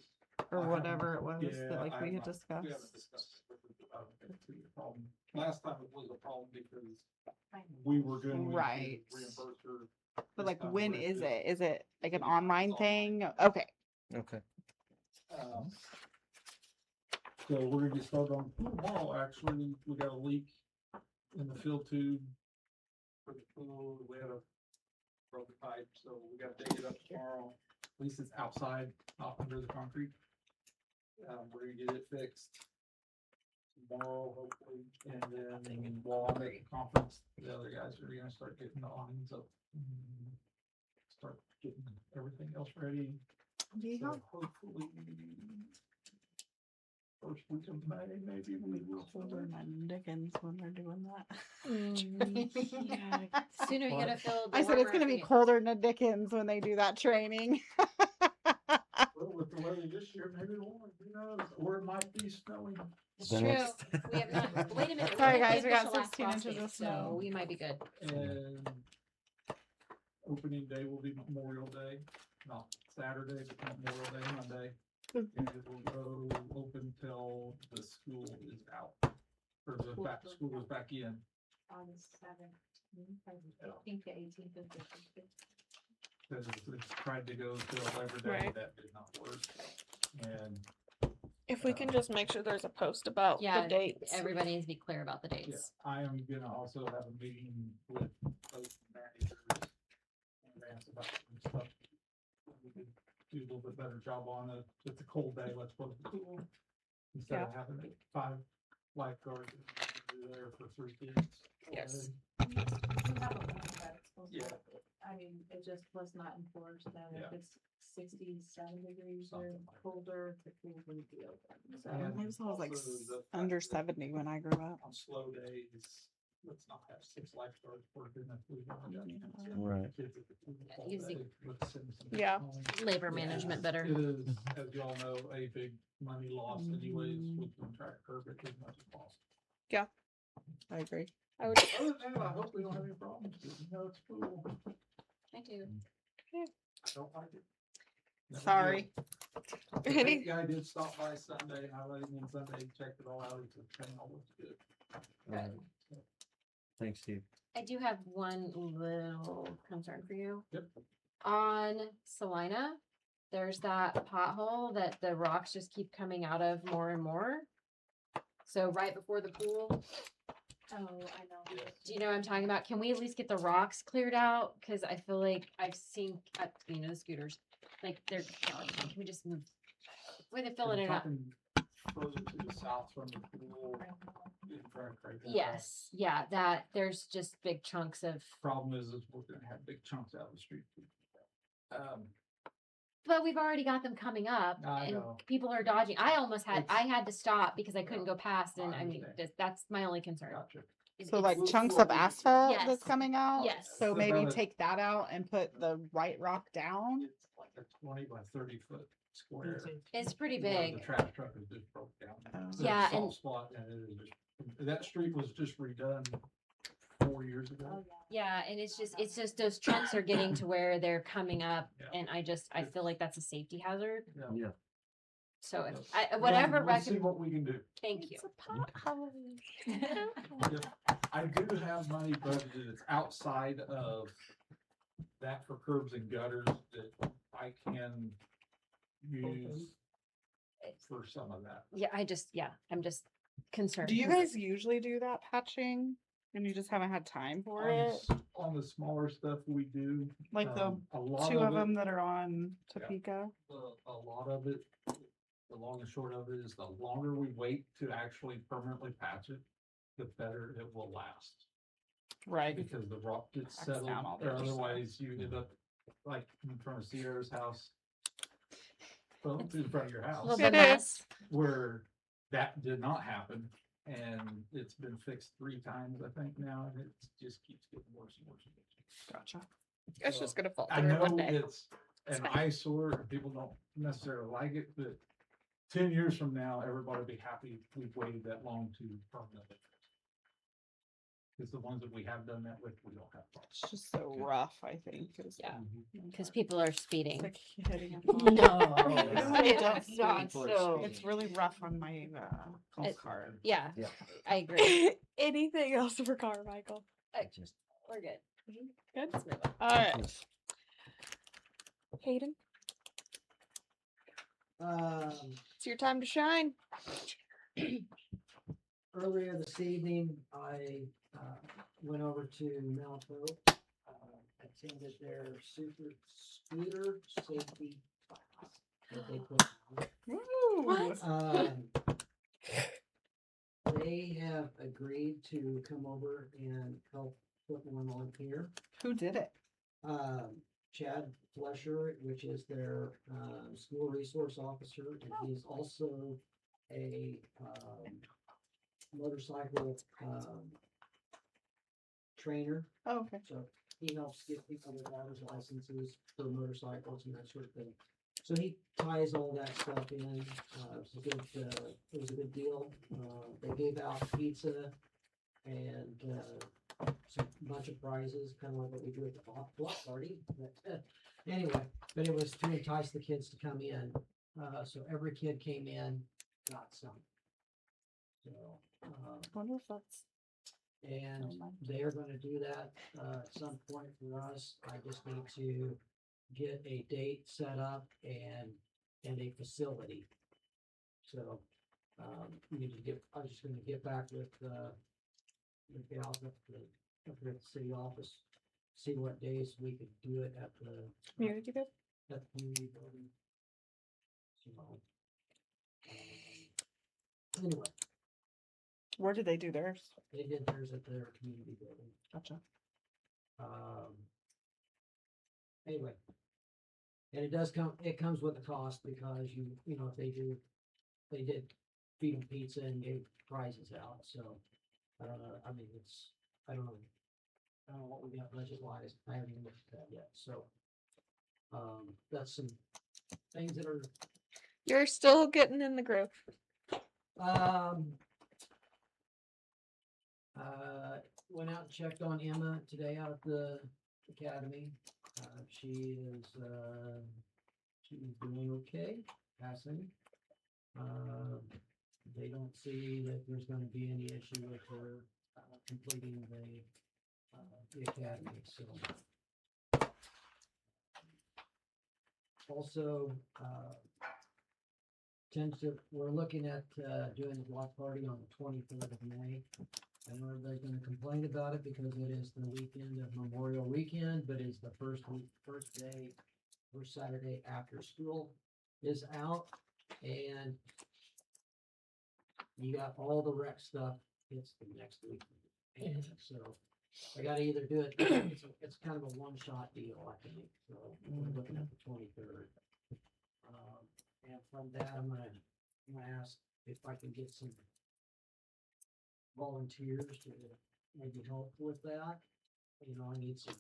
or I haven't- whatever it was yeah, that like I we had have not- We haven't discussed? discussed it with them about it. It's a problem. Last time it was a problem because we were going to Right. reimburse her. But This like, time when we're is just- it? Is it like an it's online online. thing? Okay. Okay. So we're gonna get started on pool tomorrow, actually, we got a leak in the field tube. For the pool, we had a broken pipe, so we gotta dig it up tomorrow, at least it's outside, not under the concrete. We're gonna get it fixed tomorrow, hopefully, and then while I'm at the conference, the other guys are gonna start getting the awnings up. Start getting everything else ready. So hopefully first week of May, maybe we will. Colder than Dickens when they're doing that. Sooner you gotta fill. the I said it's warmer gonna for be you. colder than Dickens when they do that training. Well, with the weather this year, maybe it won't, who knows, or it might be snowing. It's The true. next- We have not. Wait a minute. Sorry, when did guys, the we got official last 16 frost inches date? of snow. So we might be good. And opening day will be Memorial Day, not Saturday, but Memorial Day, Monday. And it will go open till the school is out, or the back, school is back in. On the 17th to 18th of December. Cause we tried to go till Labor Day, Right. that did not work. And If we can just make sure there's a post about Yeah, the dates. everybody needs to be clear about the Yeah, dates. I am gonna also have a meeting with both managers and advance about some stuff. We could do a little bit better job on it. It's a cold day, let's close the pool. Instead of having 5 lifeguards there for 3 kids. Yes. Yeah. I mean, it just was not enforced that Yeah. if it's 67 degrees or Something like colder, the pool wouldn't be open. So And I was always like also the fact under that 70 when I grew up. On slow days, let's not have 6 lifeguards working if we've only got Yeah. Right. kids at the pool all Using- day. Let's send some Yeah. home. Labor Yeah, management better. It is, as y'all know, a big money loss anyways, we can try to curb it as much as possible. I agree. I would. Other than that, I hope we don't have any problems, because you know it's cool. I do. I don't like it. Never Sorry. did. The big guy did stop by Sunday, and I let him in Sunday, he checked it all out, he said, "Thing all looks good." Right. Thanks, Steve. I do have one little concern for you. Yep. On Salina, there's that pothole that the rocks just keep coming out of more and more. So right before the pool, Oh, I know. Yes. do you know what I'm talking about? Can we at least get the rocks cleared out? Cause I feel like I've seen, the scooters, like they're, can we just move? Where they filling You're it up? talking further to the south from the pool, in front of Craig House. Yes, yeah, that, there's just big chunks of, Problem is we're gonna have big chunks out of the street. but we've already got them coming up I and know. people are dodging. I almost had, It's- I had to stop because I couldn't go past and I I mean, understand. that's my only concern. Gotcha. So like We'll- chunks we'll- of asphalt Yes. that's coming out? Yes. So It's maybe about a- take that out and put the white rock down? It's like a 20 by 30 foot square. It's pretty where big. The trash truck is just broke down. Oh. It's a Yeah, soft and- spot, and it is just, that street was just redone 4 years Oh, ago. Yeah, and it's just those chunks are getting to where they're coming up Yeah. and I feel like that's a safety hazard. Yeah. So if Yes. I, whatever We'll see recommend, what we can do. thank you. I do have money budgeted, it's outside of that for curbs and gutters that I can use for some of that. Yeah, I'm just concerned. Do you guys usually do that patching? And you just haven't had time for On it? on the smaller stuff we do. Like the a lot 2 of it- them that are on Yeah. Topeka? A lot of it, the long and short of it is the longer we wait to actually permanently patch it, the better it will last. Right. Because the rock gets Cracks settled, down all the or other stuff. otherwise you end up like in front of Sierra's house. Well, in front of your house, Little bit It mess. where that did not happen, and it's been fixed 3 times, I think now, and it just keeps getting worse and worse and worse. Gotcha. It's So, just gonna fall I through know one day. it's an eyesore, and people don't necessarily like it, but 10 years from now, everybody will be happy we've waited that long to permanently. Because the ones that we have done that with, we don't have problems. It's just so rough, I think. Yeah. Cause people are It's speeding. like hitting a No. It's not so. It's really rough on my golf It- cart. Yeah, Yeah. I agree. Anything else for Carmichael? Just We're good. Good. Let's move on. All right, Hayden, it's your time to shine. Earlier this evening, I went over to Mount Hope, attended their super scooter safety class that they put on. They have agreed to come over and help put one on here. Who did it? Chad Flesher, which is their school resource officer, and he's also a motorcycle trainer. Oh, okay. So he helps get people their driver's licenses for motorcycles and that sort of thing. So he ties all that stuff in. It was a good deal. They gave out pizza and some bunch of prizes, kind of like what we do at the block party. But anyway, but it was to entice the kids to come in. So every kid came in, got some. So, Wonder if that's and they are gonna do that, at some point for us. I just need to get a date set up and a facility. So We need to get, I was just gonna get back with, the gals up there at the city office, see what days we could do it at the. Community group? At the community building. So, anyway, Where did they do theirs? they did theirs at their community building. Gotcha. Anyway. And it comes with a cost because you know, if they did feed them pizza and gave prizes out, so. I mean, I don't know what we got budget wise, I haven't even looked at that yet, so. That's some things that are, You're still getting in the groove. Went out and checked on Emma today out at the academy. She's doing okay, passing. They don't see that there's gonna be any issue with her completing the academy, so. Also, we're looking at doing the block party on the 23rd of May. I know everybody's gonna complain about it because it is the weekend of Memorial Weekend, but it's the first Saturday after school is out, and you got all the rec stuff, it's the next week. And so I gotta either do it, it's kind of a one-shot deal, I think, so we're looking at the 23rd. And from that, I'm gonna ask if I can get some volunteers to maybe help with that. You know, I need some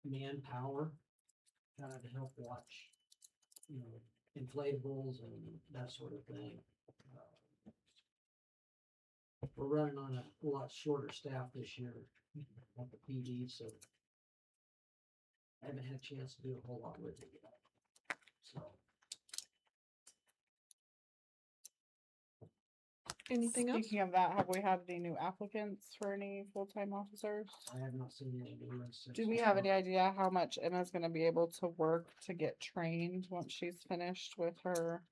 manpower to help watch, you know, inflatables and that sort of thing. We're running on a lot shorter staff this year at the PD, so I haven't had a chance to do a whole lot with it yet. So. Anything else? Speaking of that, have we had any new applicants for any full-time officers? I have not seen any new ones. Do we have any idea how much Emma's gonna be able to work to get trained once she's finished with her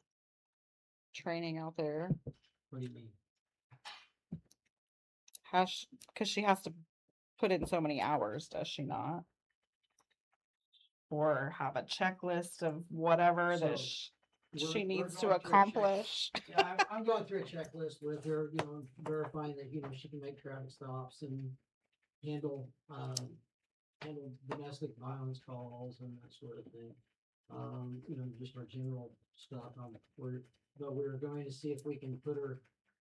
training out there? What do you mean? Cause she has to put in so many hours, does she not? Or have a checklist of whatever that So, she we're needs to going through a check- accomplish? Yeah, I'm going through a checklist with her, you know, verifying that, you know, she can make traffic stops and handle domestic violence calls and that sort of thing. You know, just our general stuff. We're going to see if we can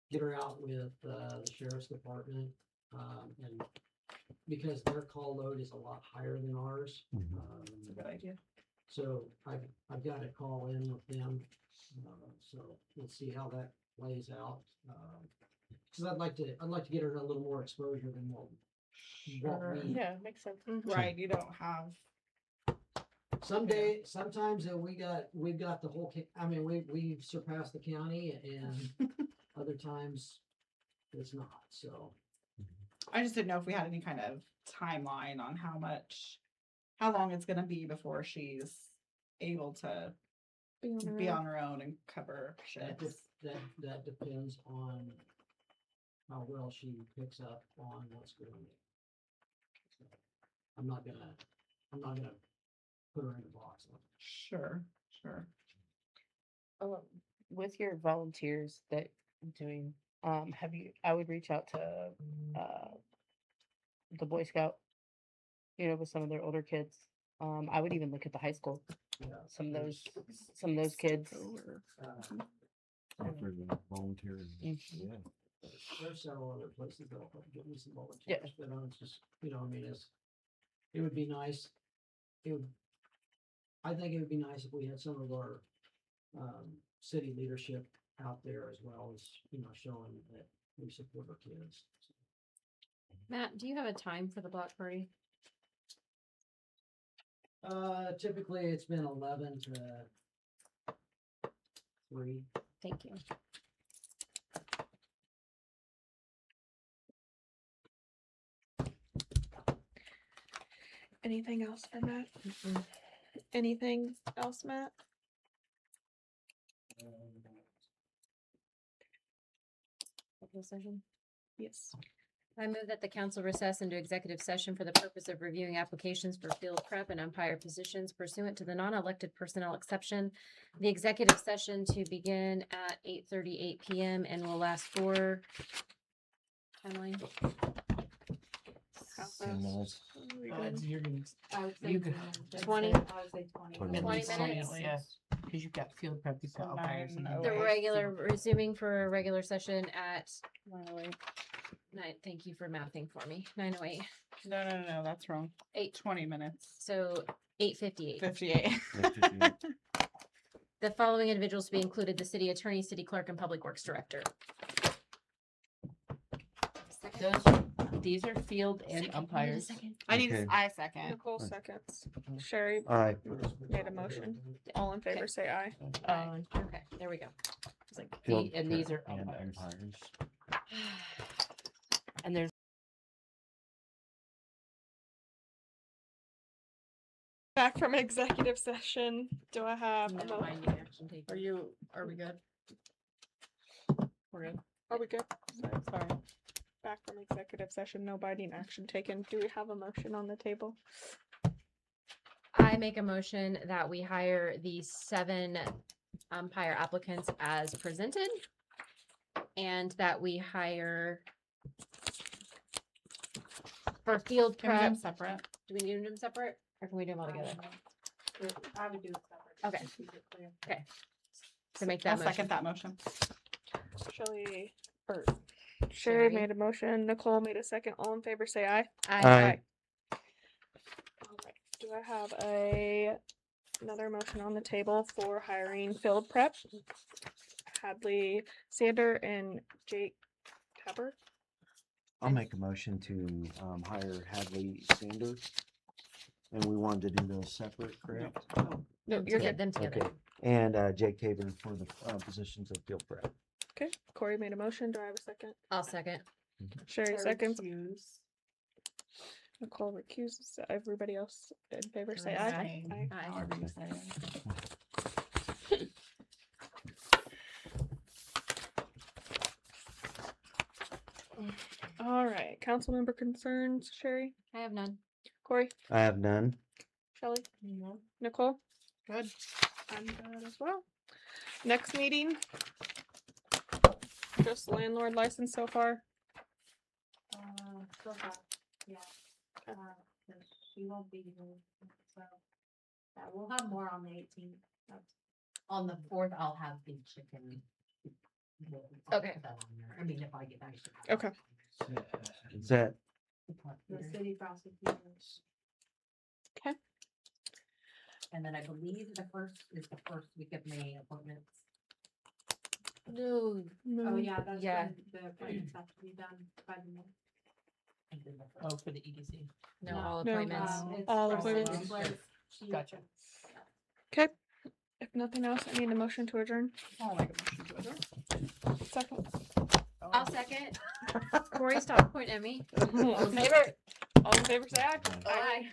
get her out with, the sheriff's department, and because their call load is a lot higher than ours. That's a good idea. So I've got to call in with them, so we'll see how that plays out. Cause I'd like to get her a little more exposure than what Sure. we. Yeah, makes sense. Right, you don't have, Sometimes we've got the whole, I mean, we've surpassed the county and other times it's not, so. I just didn't know if we had any kind of timeline on how long it's gonna be before she's able to be on her own and cover shifts. That depends on how well she picks up on what's going on. So, I'm not gonna put her in a box. Sure. With your volunteers that doing, I would reach out to, the Boy Scout, you know, with some of their older kids. I would even look at the high school, Yeah, some of those kids. Offer the volunteer. Mhm. Yeah. There's several other places that'll help get me some volunteers, Yeah. but it's just, you know, I mean, it would be nice. I think it would be nice if we had some of our, city leadership out there as well as, you know, showing that we support our kids. Matt, do you have a time for the block party? Typically it's been 11 to 3. Thank you. Anything else for Matt? Anything else, Matt? executive session? Yes. I move that the council recess into executive session for the purpose of reviewing applications for field prep and umpire positions pursuant to the non-elected personnel exception. The executive session to begin at 8:38 PM and will last for timeline. How 10 fast? minutes. Are we Oh, good? you're gonna I would say You 10 could- minutes. I'd 20. say- I would say 20. 20 At 20 least minutes? Yeah, because you've got field prep, you've So got umpires. and 9:08. The everything. regular, resuming for a regular session at 9:08. 9, thank you for mathing for me, 9:08, No, that's wrong. 20 minutes. so 8:58. 58. 8:58. The following individuals to be included, the city attorney, city clerk, and public works director. These are field and umpires. I need, Okay. I second. Nicole seconds. Sherry Aye. made a motion. All in favor, say aye. Okay, there we go. It's like Field and these are prep and umpires. And there's Back from executive session. Do I have a No mo- binding action taken. Are we good? We're good. Are we good? Sorry. Back from executive session, no binding action taken. Do we have a motion on the table? I make a motion that we hire the 7 umpire applicants as presented. And that we hire for field Can we do prep. them separate? Do we need to do them separate or can we do them all together? I would do it separate. Okay. just to keep it clear. Okay. To make that I'll motion. second that motion. Shelly or Sherry Sherry. made a motion. Nicole made a second. All in favor, say aye. Aye. All right. Do I have another motion on the table for hiring field prep? Hadley Sander and Jake Tabor. I'll make a motion to hire Hadley Sanders. And we wanted to do those separate, correct? No, To you're get good. them together. Okay. And Jake Tabor for the positions of field prep. Okay. Corey made a motion. Do I have a second? I'll second. Sherry seconds. Recuse. Nicole recuses. Everybody else in favor, say aye. Aye. Aye. However you say it. All right. Council member concerns. Sherry, I have none. Corey, I have none. Shelley, Nicole. Good. I'm good as well. Next meeting. Just landlord license so far. So far, yeah. Cause she won't be here, so. Yeah, we'll have more on the 18th. On the 4th, I'll have the chicken. Okay. I mean, if I get back. Okay. Is that The city prosecutors. And then I believe the first is the first week of May appointments. No. Oh, yeah, that's Yeah. when the appointments have to be done by the month. Oh, for the EDC. No, all No. appointments. It's All also appointments. like she- Gotcha. Okay. If nothing else, I need a motion to adjourn. I'll make a motion to adjourn. Second. I'll second. Corey, stop pointing at me. All in favor? All in favor, say aye. Aye.